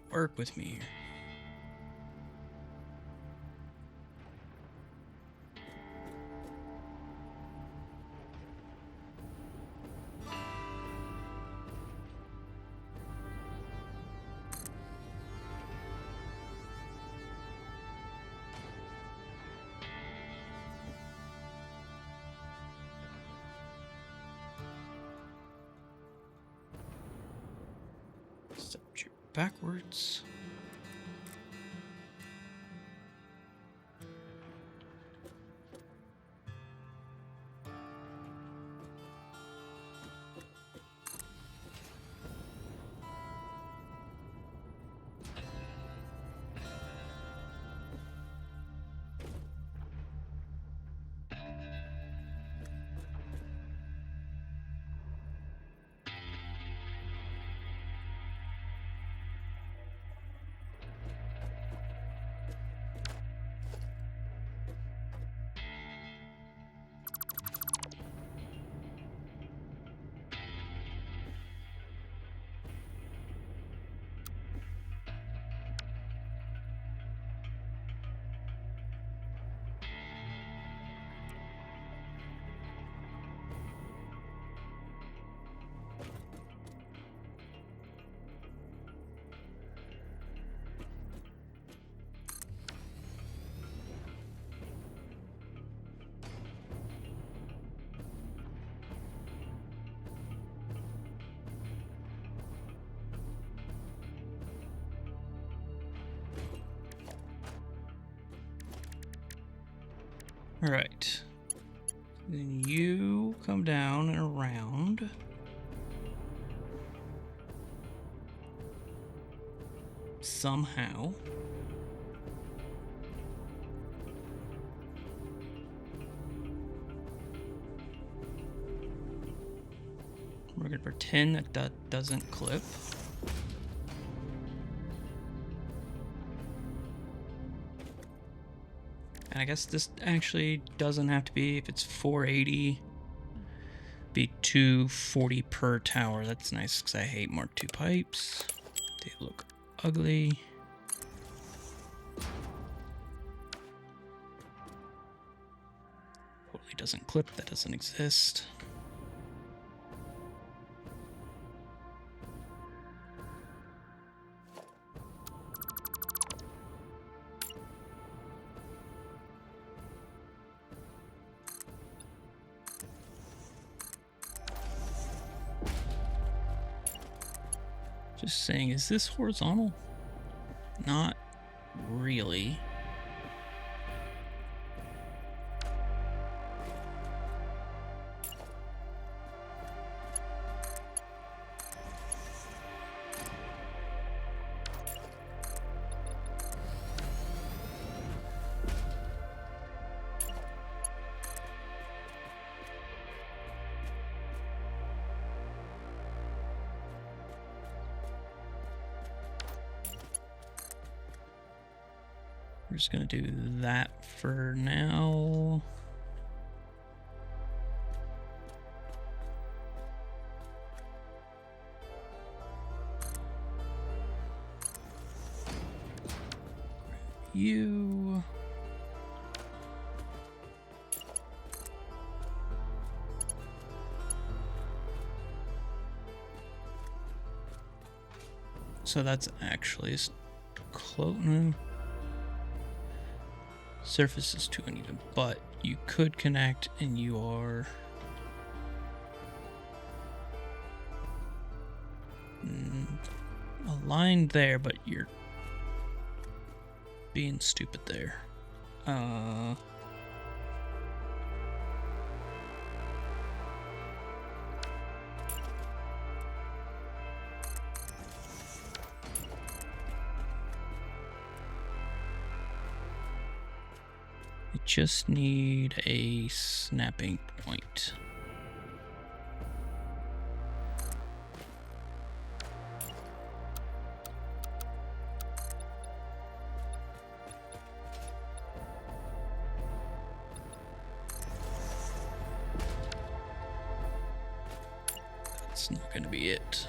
S1: Work with me here. backwards. All right. Then you come down and around. Somehow. We're going to pretend that that doesn't clip. And I guess this actually doesn't have to be, if it's 480, be 240 per tower. That's nice because I hate Mark II pipes. They look ugly. Totally doesn't clip, that doesn't exist. Just saying, is this horizontal? Not really. We're just gonna do that for now. You. So that's actually close. Surface is too uneven, but you could connect and you are aligned there, but you're being stupid there. I just need a snapping point. That's not going to be it.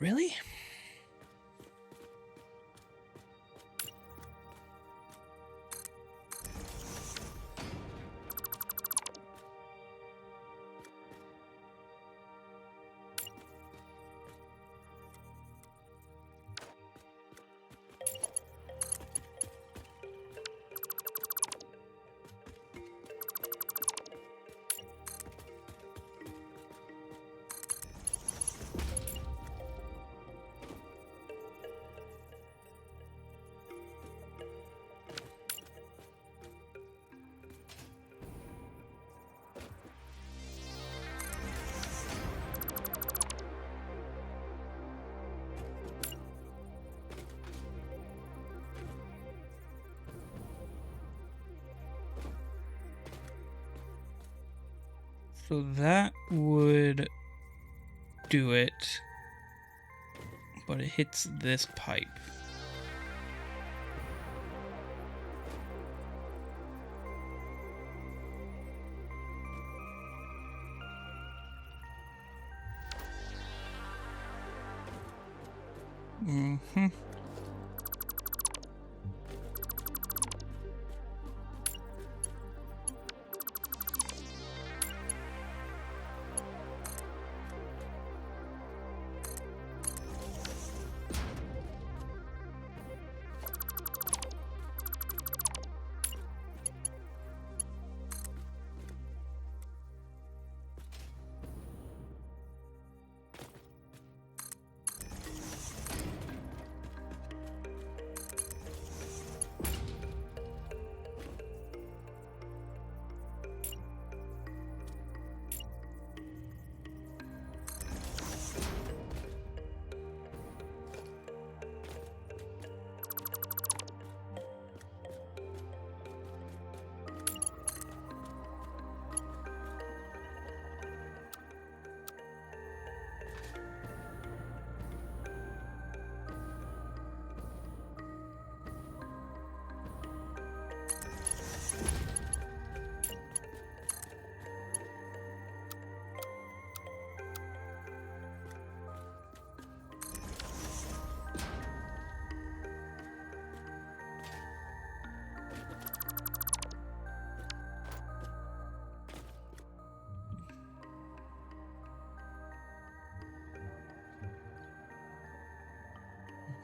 S1: Really? So that would do it, but it hits this pipe. Mm-hmm.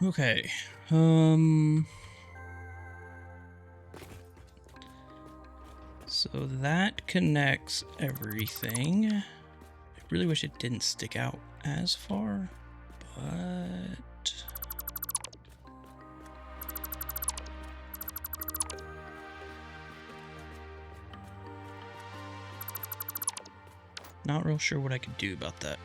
S1: Okay. So that connects everything. I really wish it didn't stick out as far, but not real sure what I could do about that.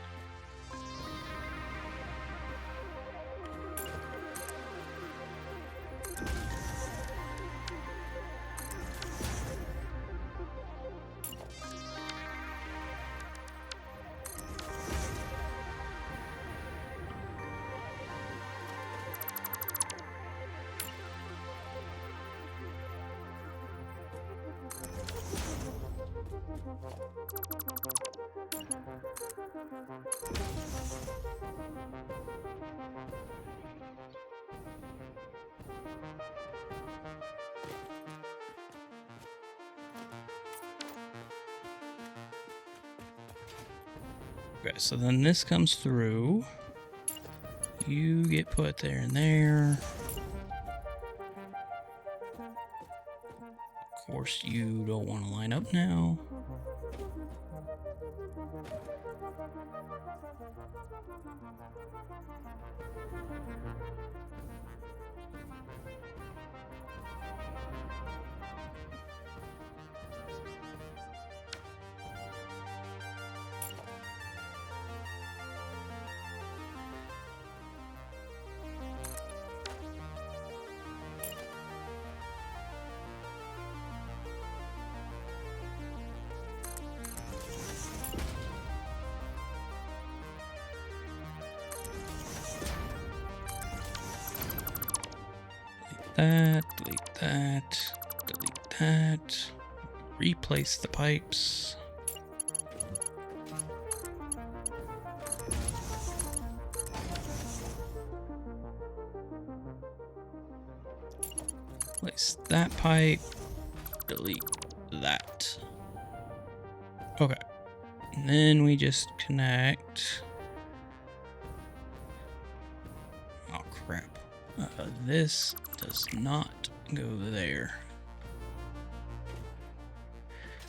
S1: Okay, so then this comes through. You get put there and there. Of course, you don't want to line up now. Delete that, delete that, replace the pipes. Place that pipe. Delete that. Okay. And then we just connect. Oh, crap. This does not go there.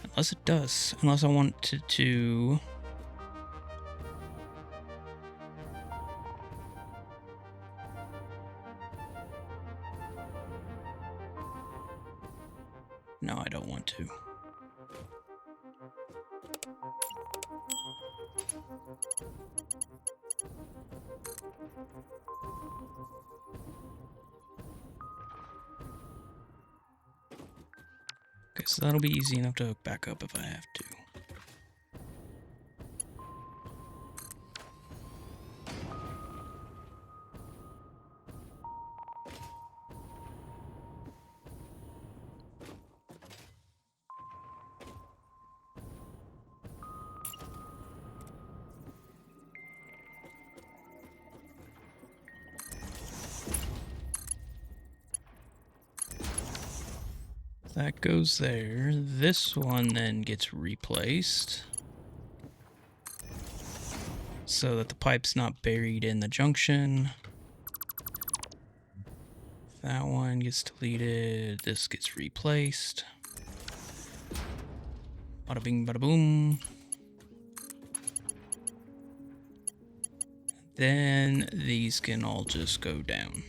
S1: Unless it does. Unless I want it to... No, I don't want to. Okay, so that'll be easy enough to hook back up if I have to. That goes there. This one then gets replaced so that the pipe's not buried in the junction. That one gets deleted. This gets replaced. Bada bing, bada boom. Then these can all just go down.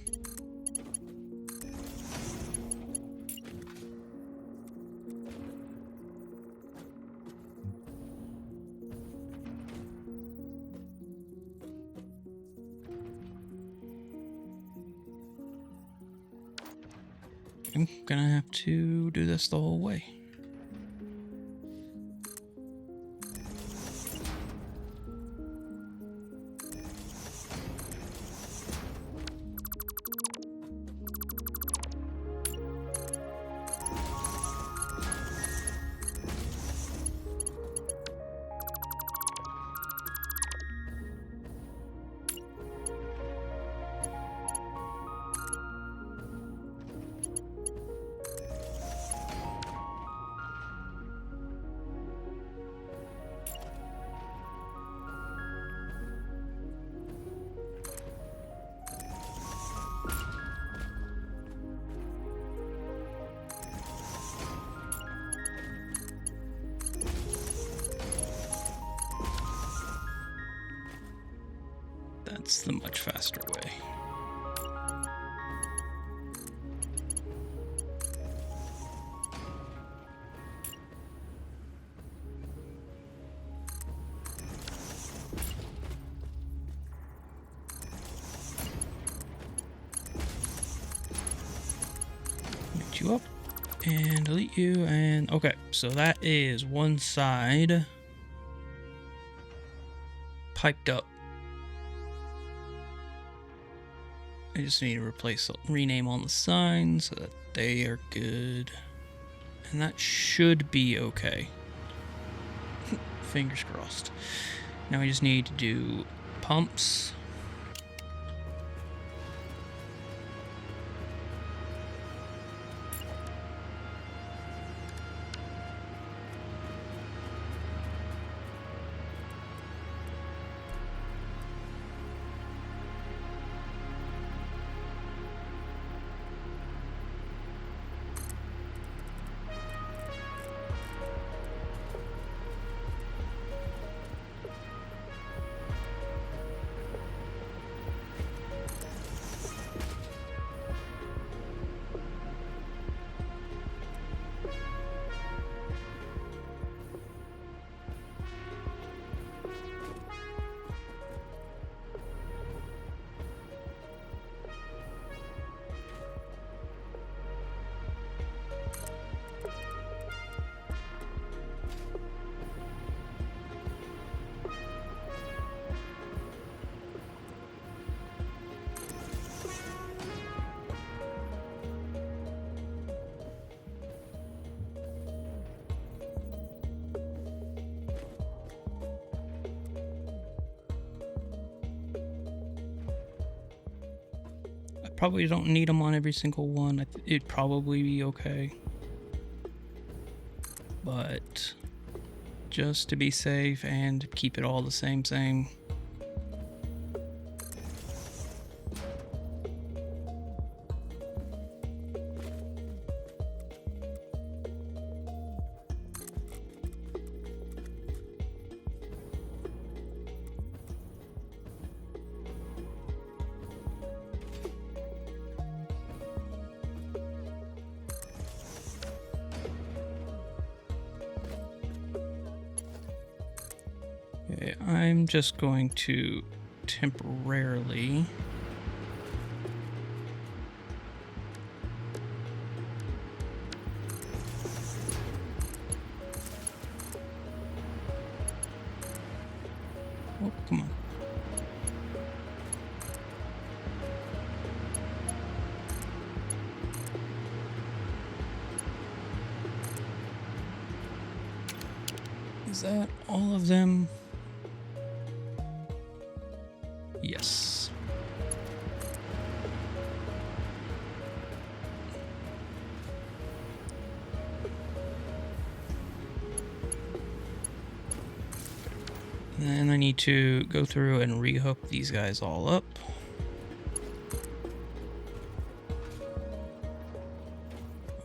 S1: I'm gonna have to do this the whole way. That's the much faster way. Get you up and delete you, and okay, so that is one side piped up. I just need to rename on the signs so that they are good. And that should be okay. Fingers crossed. Now we just need to do pumps. probably don't need them on every single one. It'd probably be okay. But just to be safe and keep it all the same. Okay, I'm just going to temporarily oh, come on. Is that all of them? Yes. And then I need to go through and rehook these guys all up.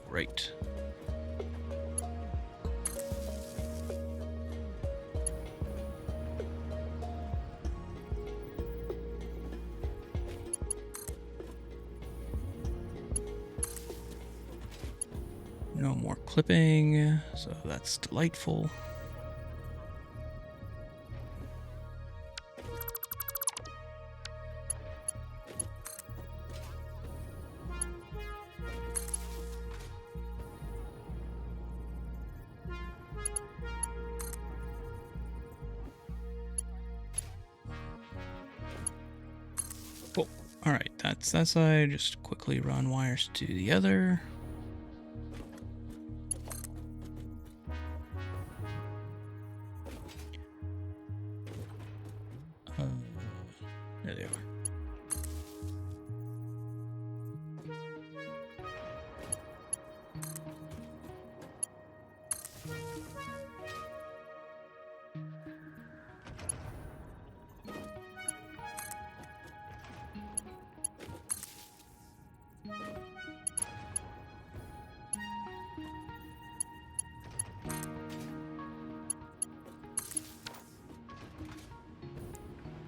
S1: Right. No more clipping, so that's delightful. Cool. All right, that's that side. Just quickly run wires to the other. There they are.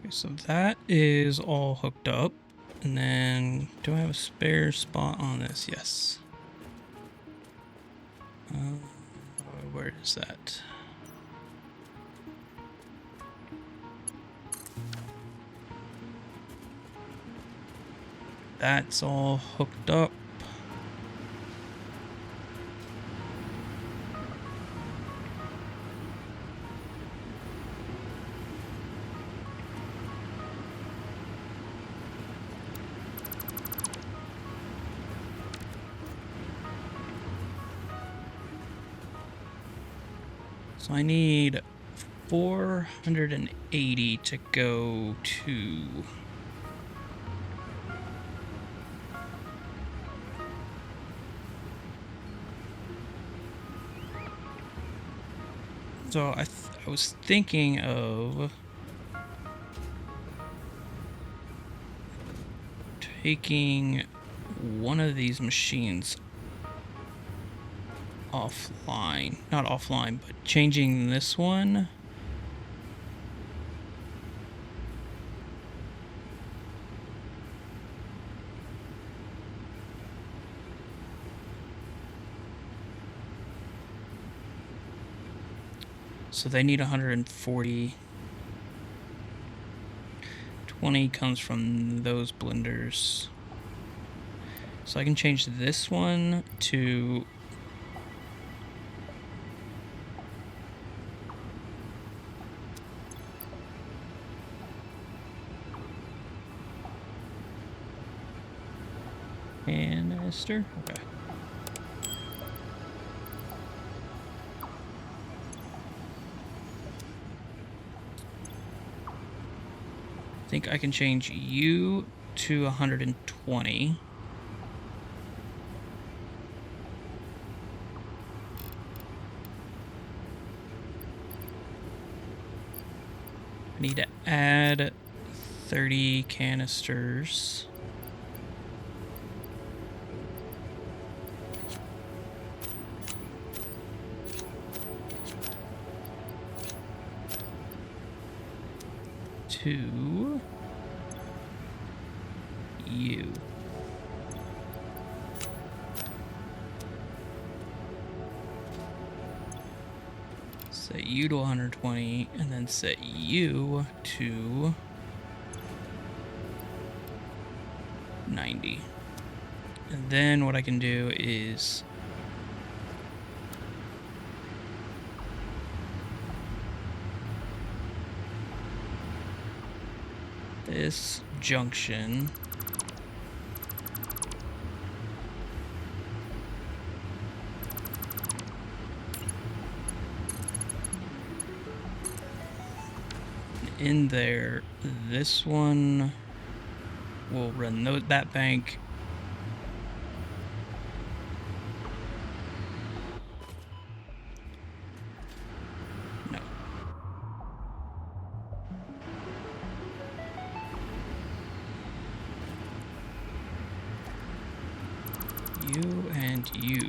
S1: So that is all hooked up. And then, do I have a spare spot on this? Yes. Where is that? That's all hooked up. So I need 480 to go to... So I was thinking of taking one of these machines offline. Not offline, but changing this one. So they need 140. 20 comes from those blenders. So I can change this one to... canister? Okay. I think I can change you to 120. I need to add 30 canisters. To you. Set you to 120 and then set you to 90. And then what I can do is this junction in there. This one will run that bank. No. You and you.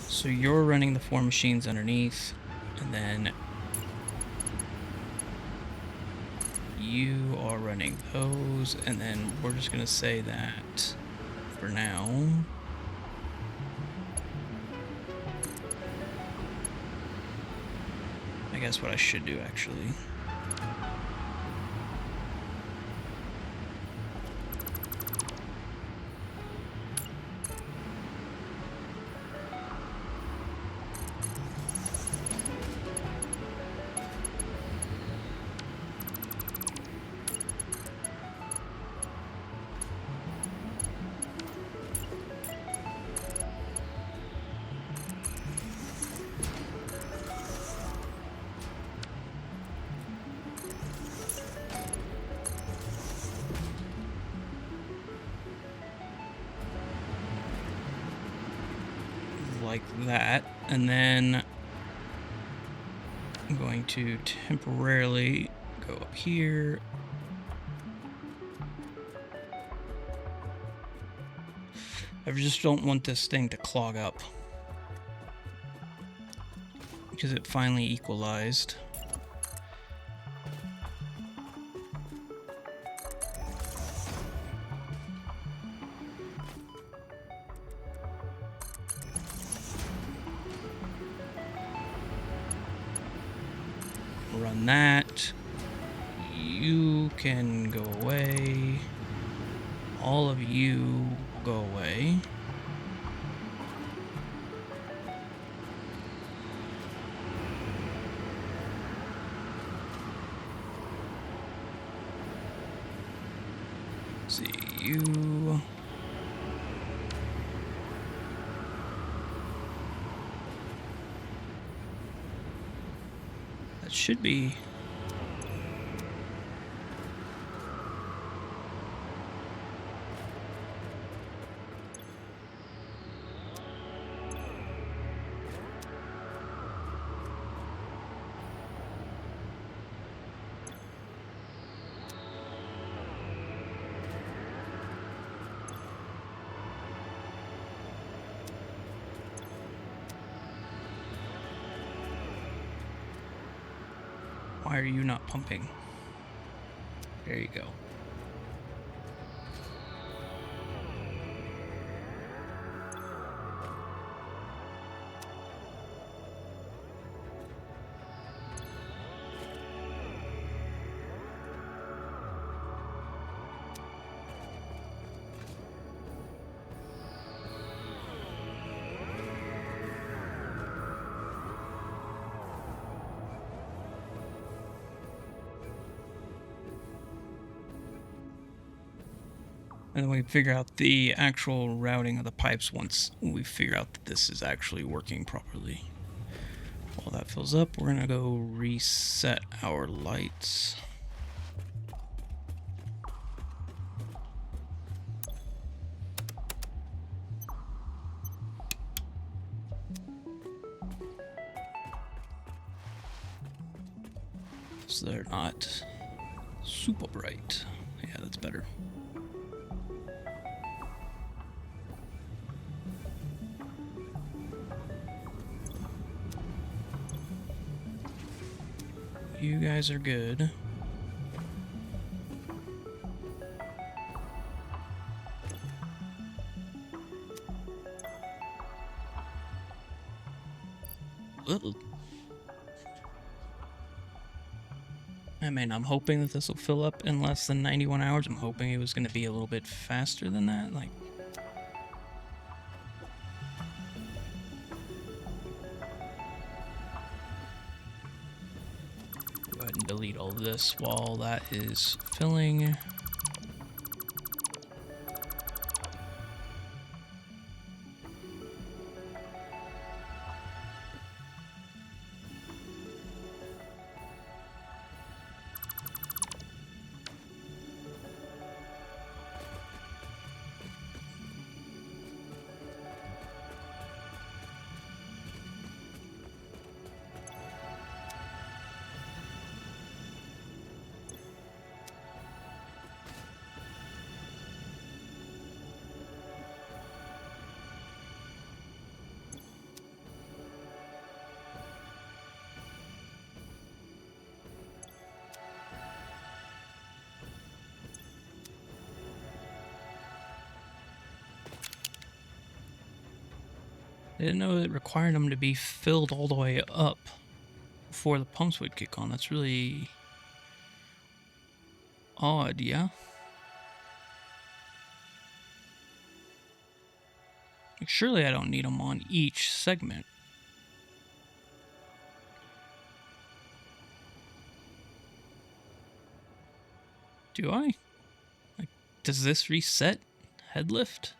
S1: So you're running the 4 machines underneath, and then you are running those, and then we're just gonna say that for now. I guess what I should do actually. Like that, and then I'm going to temporarily go up here. I just don't want this thing to clog up because it finally equalized. Run that. You can go away. All of you go away. See you. That should be. Why are you not pumping? There you go. And then we can figure out the actual routing of the pipes once we figure out that this is actually working properly. While that fills up, we're gonna go reset our lights. So they're not super bright. Yeah, that's better. You guys are good. Ugh. I mean, I'm hoping that this will fill up in less than 91 hours. I'm hoping it was going to be a little bit faster than that. Like, go ahead and delete all this while that is filling. I didn't know it required them to be filled all the way up before the pumps would kick on. That's really odd, yeah? Like, surely I don't need them on each segment. Do I? Like, does this reset head lift?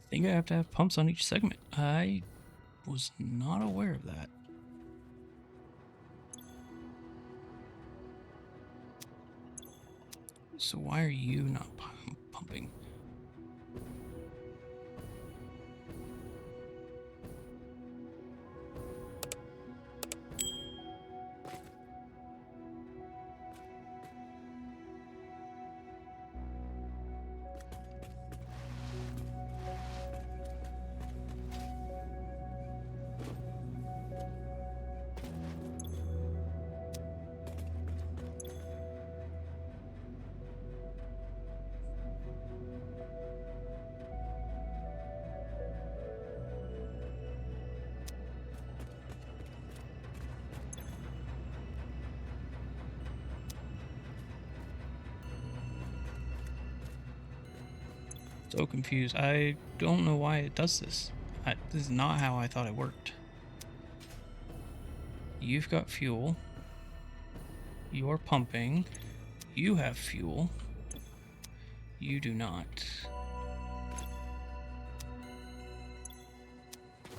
S1: I think I have to have pumps on each segment. I was not aware of that. So why are you not pumping? So confused. I don't know why it does this. This is not how I thought it worked. You've got fuel. You're pumping. You have fuel. You do not.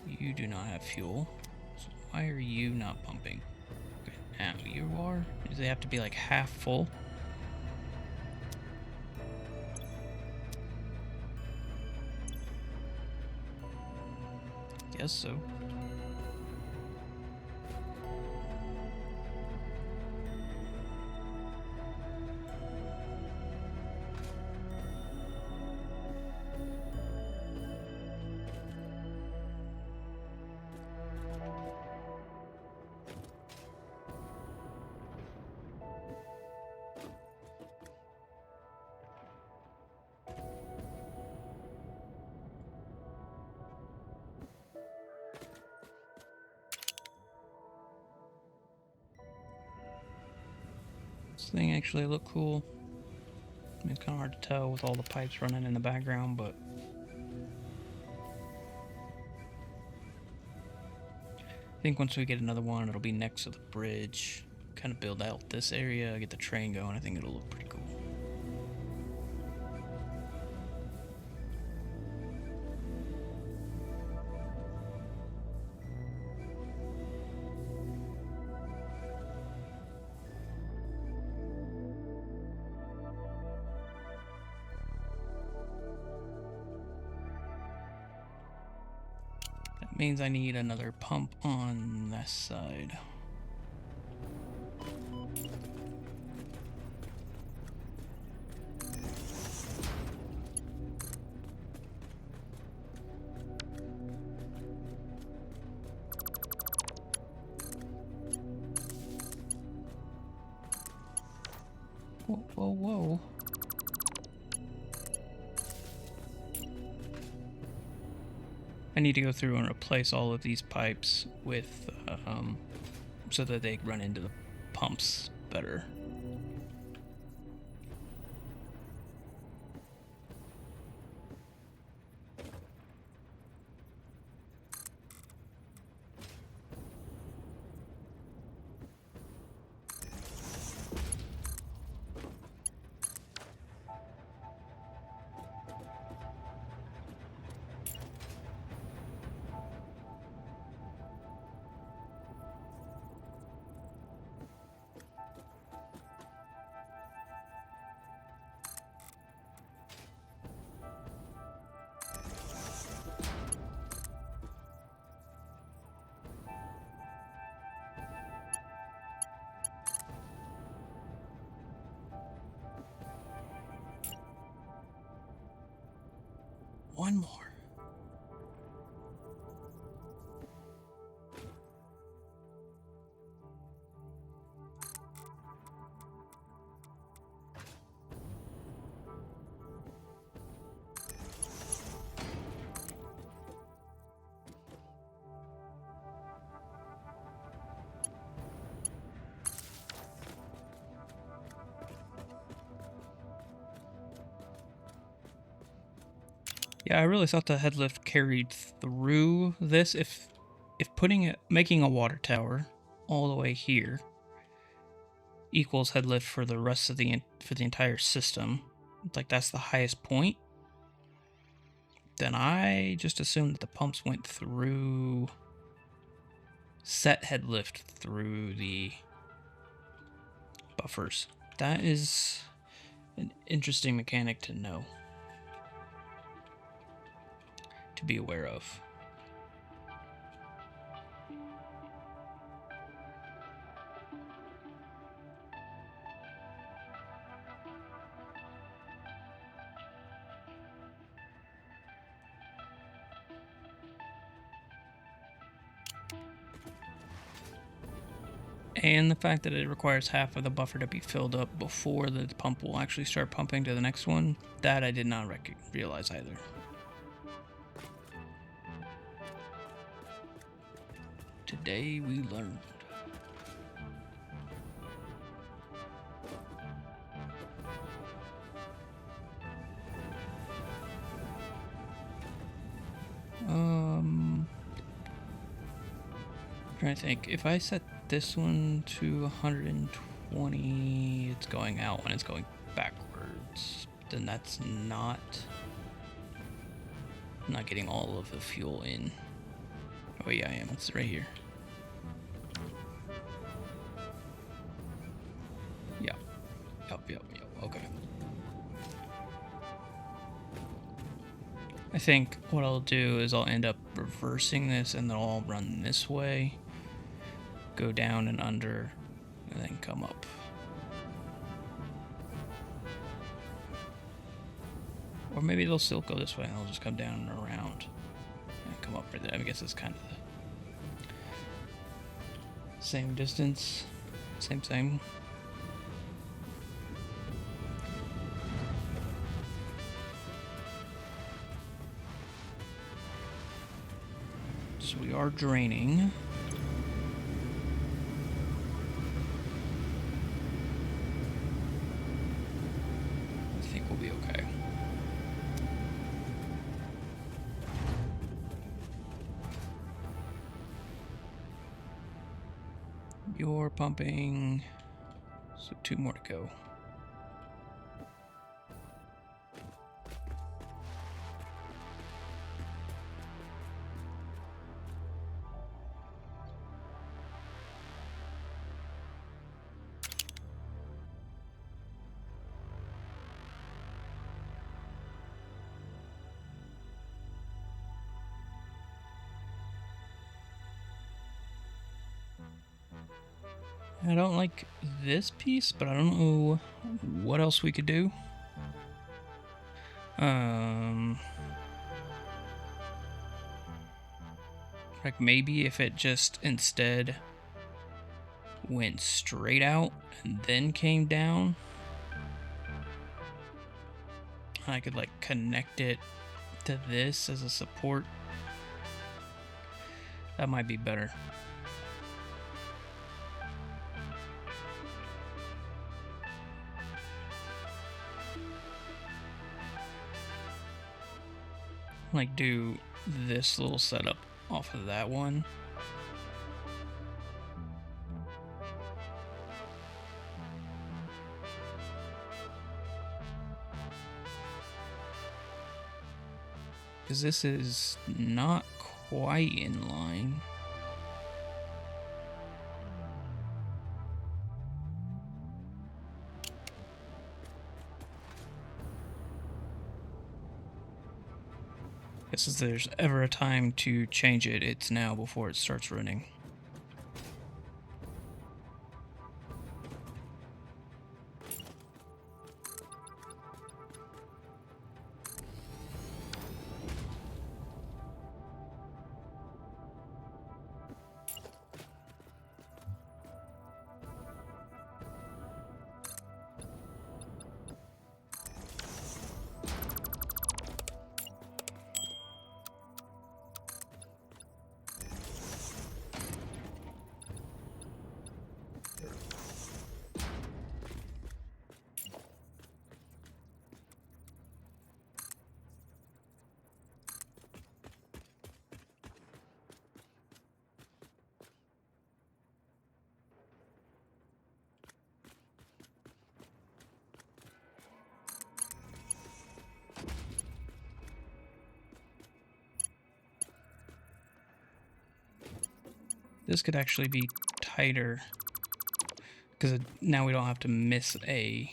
S1: You do not have fuel. So why are you not pumping? Okay. now. You are? Do they have to be like half full? Guess so. This thing actually look cool. I mean, it's kind of hard to tell with all the pipes running in the background, but I think once we get another one, it'll be next to the bridge. Kind of build out this area, get the train going. I think it'll look pretty cool. That means I need another pump on this side. Whoa, whoa, whoa. I need to go through and replace all of these pipes with, so that they run into the pumps better. One more. Yeah, I really thought the head lift carried through this. If making a water tower all the way here equals head lift for the rest of the entire system, like that's the highest point, then I just assumed that the pumps went through, set head lift through the buffers. That is an interesting mechanic to know, to be aware of. And the fact that it requires half of the buffer to be filled up before the pump will actually start pumping to the next one, that I did not realize either. Today we learned. Trying to think, if I set this one to 120, it's going out when it's going backwards, then that's not getting all of the fuel in. Oh yeah, I am. It's right here. I think what I'll do is I'll end up reversing this, and then I'll run this way, go down and under, and then come up. Or maybe they'll still go this way, and they'll just come down and around and come up right there. I guess it's kind of the same distance, same. So we are draining. I think we'll be okay. You're pumping, so 2 more to go. I don't like this piece, but I don't know what else we could do. Like maybe if it just instead went straight out and then came down, I could like connect it to this as a support. That might be better. Like do this little setup off of that one. Because this is not quite in line. Guess if there's ever a time to change it, it's now before it starts running. This could actually be tighter because now we don't have to miss a.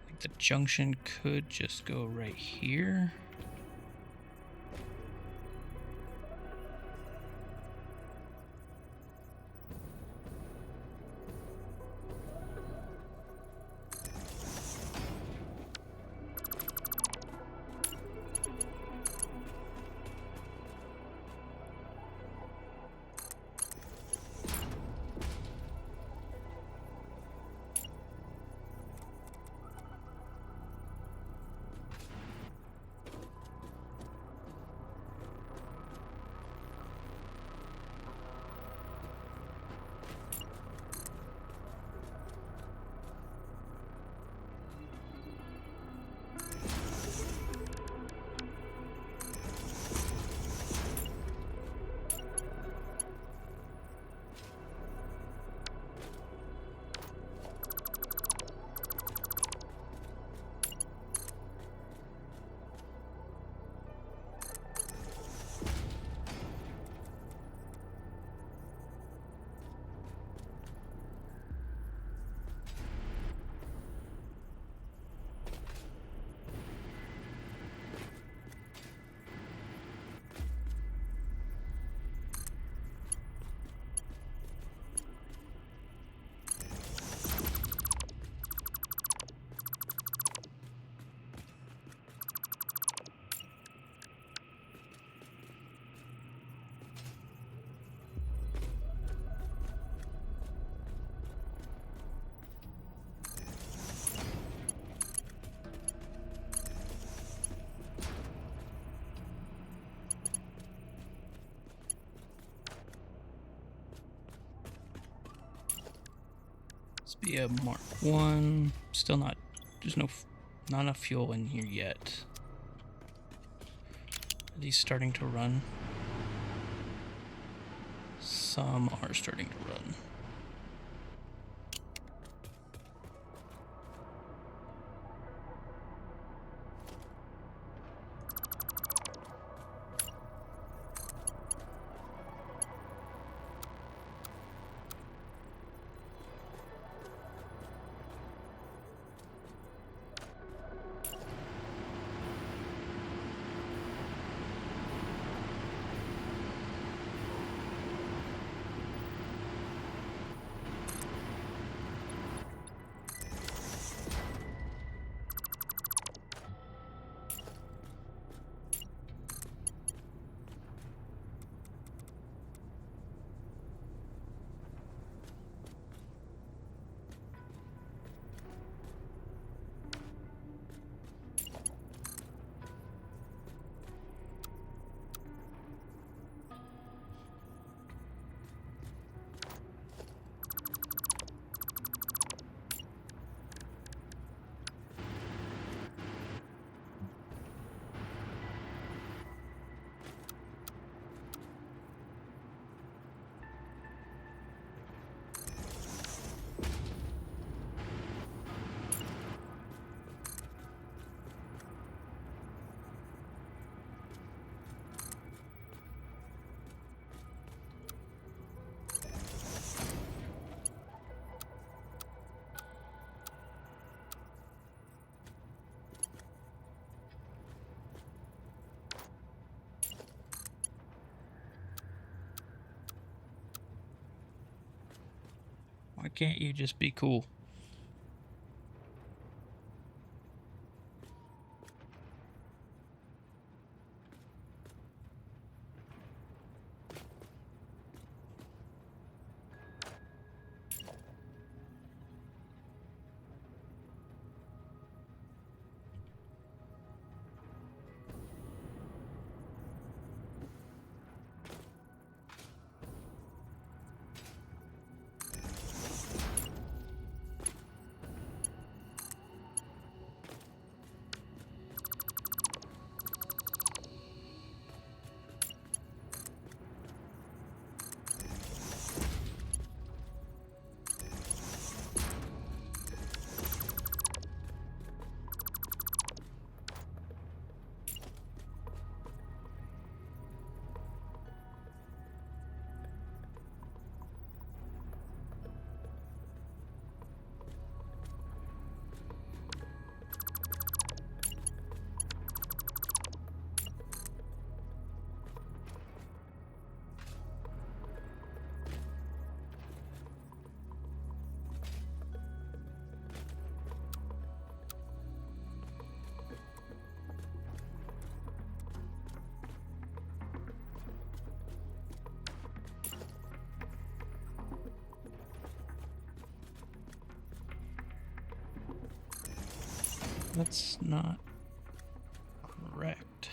S1: Like the junction could just go right here. Be a Mark 1. Still not, there's not enough fuel in here yet. Are these starting to run? Some are starting to run. Why can't you just be cool? That's not correct.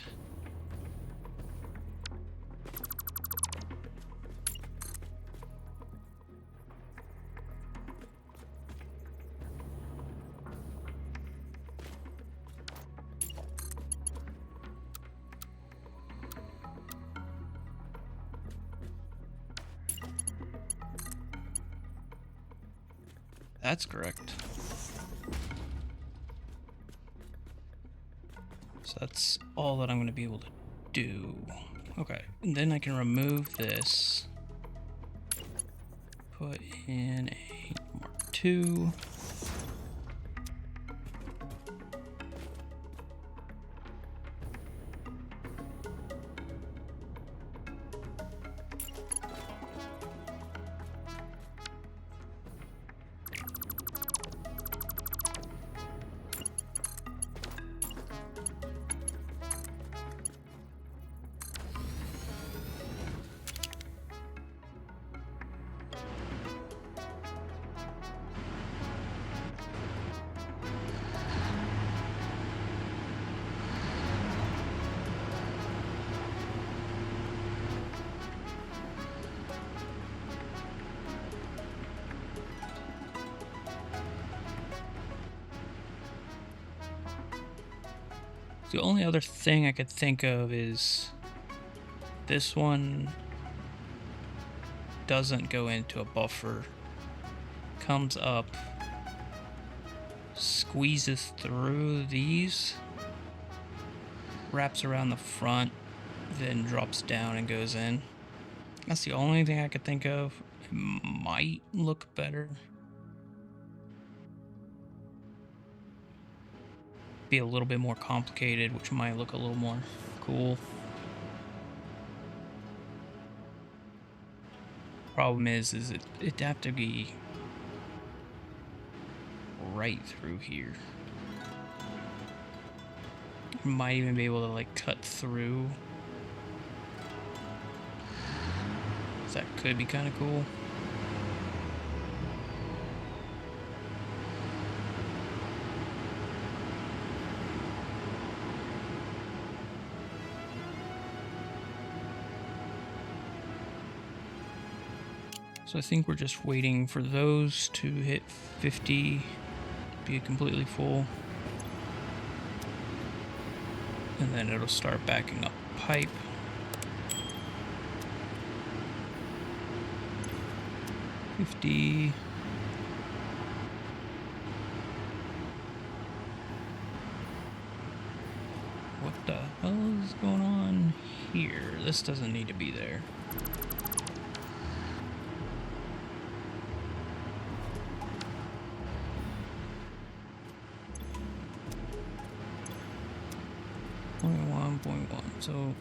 S1: That's correct. So that's all that I'm going to be able to do. Okay, and then I can remove this. Put in a Mark II. The only other thing I could think of is this one doesn't go into a buffer, comes up, squeezes through these, wraps around the front, then drops down and goes in. That's the only thing I could think of. It might look better. Be a little bit more complicated, which might look a little more cool. Problem is it'd have to be right through here. Might even be able to like cut through. That could be kind of cool. So I think we're just waiting for those to hit 50, be completely full. And then it'll start backing up pipe. What the hell is going on here? This doesn't need to be there. .1.1, so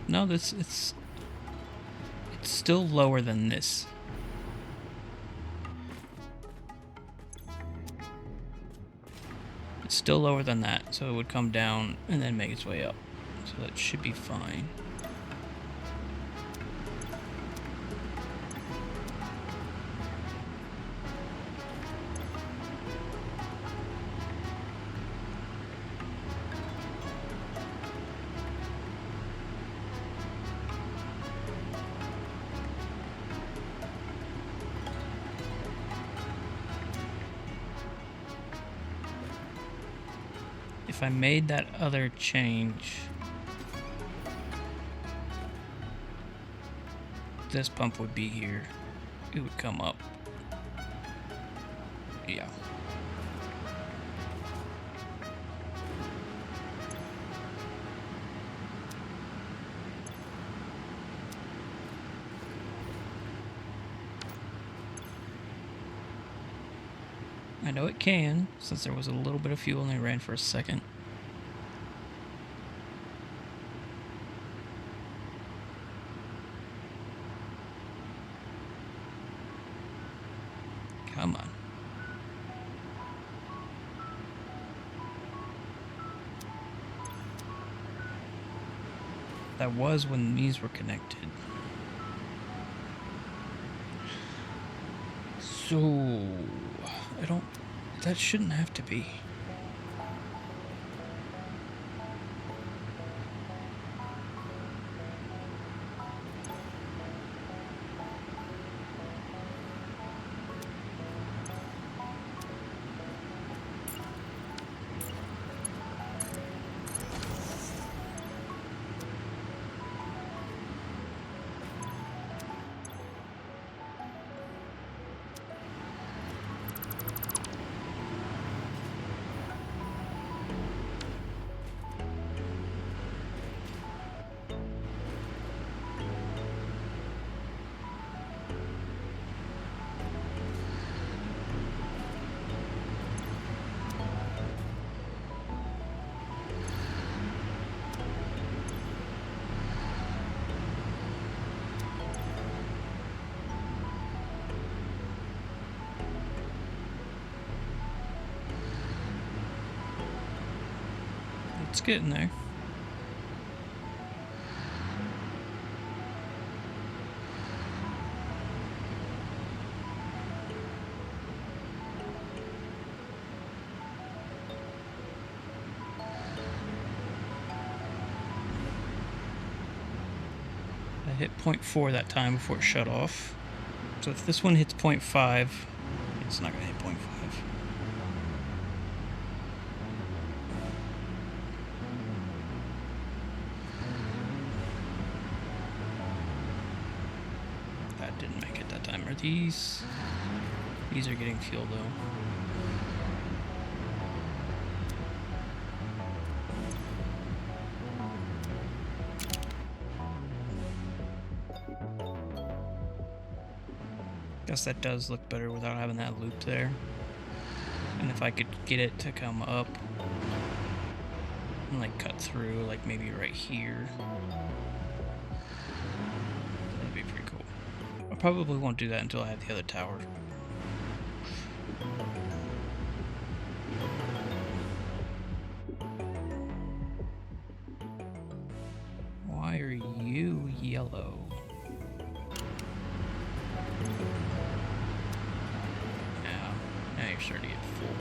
S1: no, it's still lower than this. It's still lower than that, so it would come down and then make its way up. So that should be fine. If I made that other change, this pump would be here. It would come up. Yeah. I know it can, since there was a little bit of fuel and I ran for a second. Come on. That was when these were connected. So, that shouldn't have to be. It's getting there. I hit 0.4 that time before it shut off. So if this one hits 0.5, it's not going to hit 0.5. That didn't make it that time. Are these? These are getting fuel though. Guess that does look better without having that loop there. And if I could get it to come up and like cut through, like maybe right here, that'd be pretty cool. I probably won't do that until I have the other tower. Why are you yellow? Now you're starting to get full.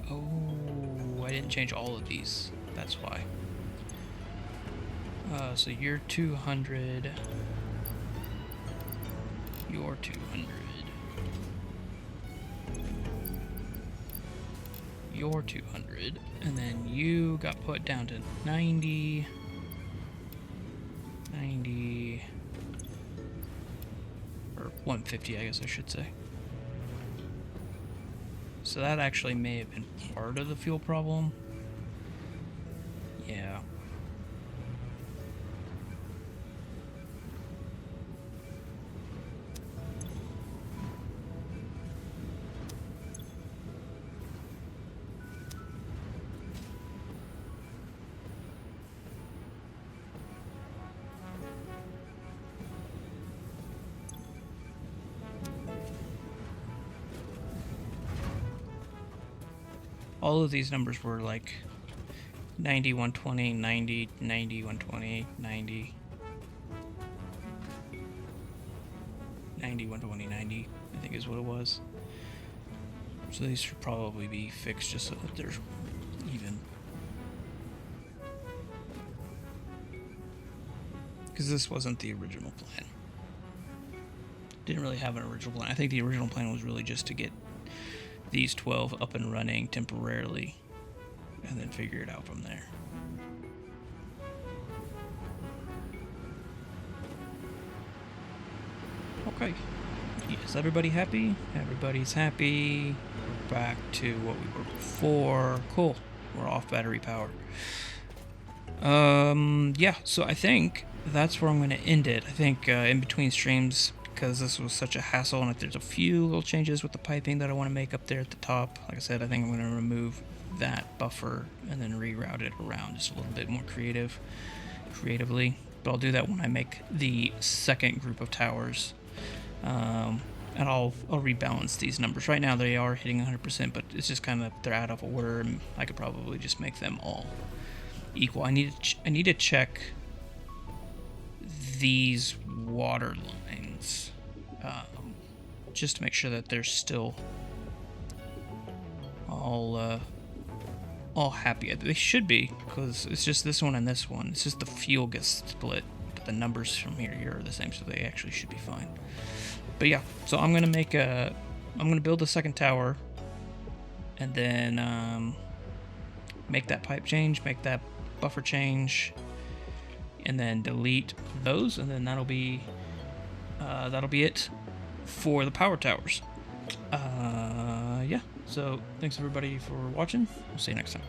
S1: Oh, I didn't change all of these. That's why. So you're 200. You're 200. You're 200. And then you got put down to 90. 90. Or 150, I guess I should say. So that actually may have been part of the fuel problem. Yeah. All of these numbers were like 90, 120, 90, 90, 120, 90, 90, 120, 90, I think is what it was. So these should probably be fixed just so that they're even. Because this wasn't the original plan. Didn't really have an original plan. I think the original plan was really just to get these 12 up and running temporarily and then figure it out from there. Okay. Is everybody happy? Everybody's happy. We're back to what we were before. Cool. We're off battery power. Yeah, so I think that's where I'm going to end it. I think in between streams, because this was such a hassle, and if there's a few little changes with the piping that I want to make up there at the top, like I said, I think I'm going to remove that buffer and then reroute it around just a little bit more creatively. But I'll do that when I make the second group of towers, and I'll rebalance these numbers. Right now they are hitting 100%, but it's just kind of, they're out of order, and I could probably just make them all equal. I need to check these water lines, just to make sure that they're still all happy. They should be, because it's just this one and this one. It's just the fuel gets split, but the numbers from here are the same, so they actually should be fine. But yeah, so I'm gonna build the second tower, and then make that pipe change, make that buffer change, and then delete those, and then that'll be it for the power towers. Yeah, so thanks everybody for watching. We'll see you next time.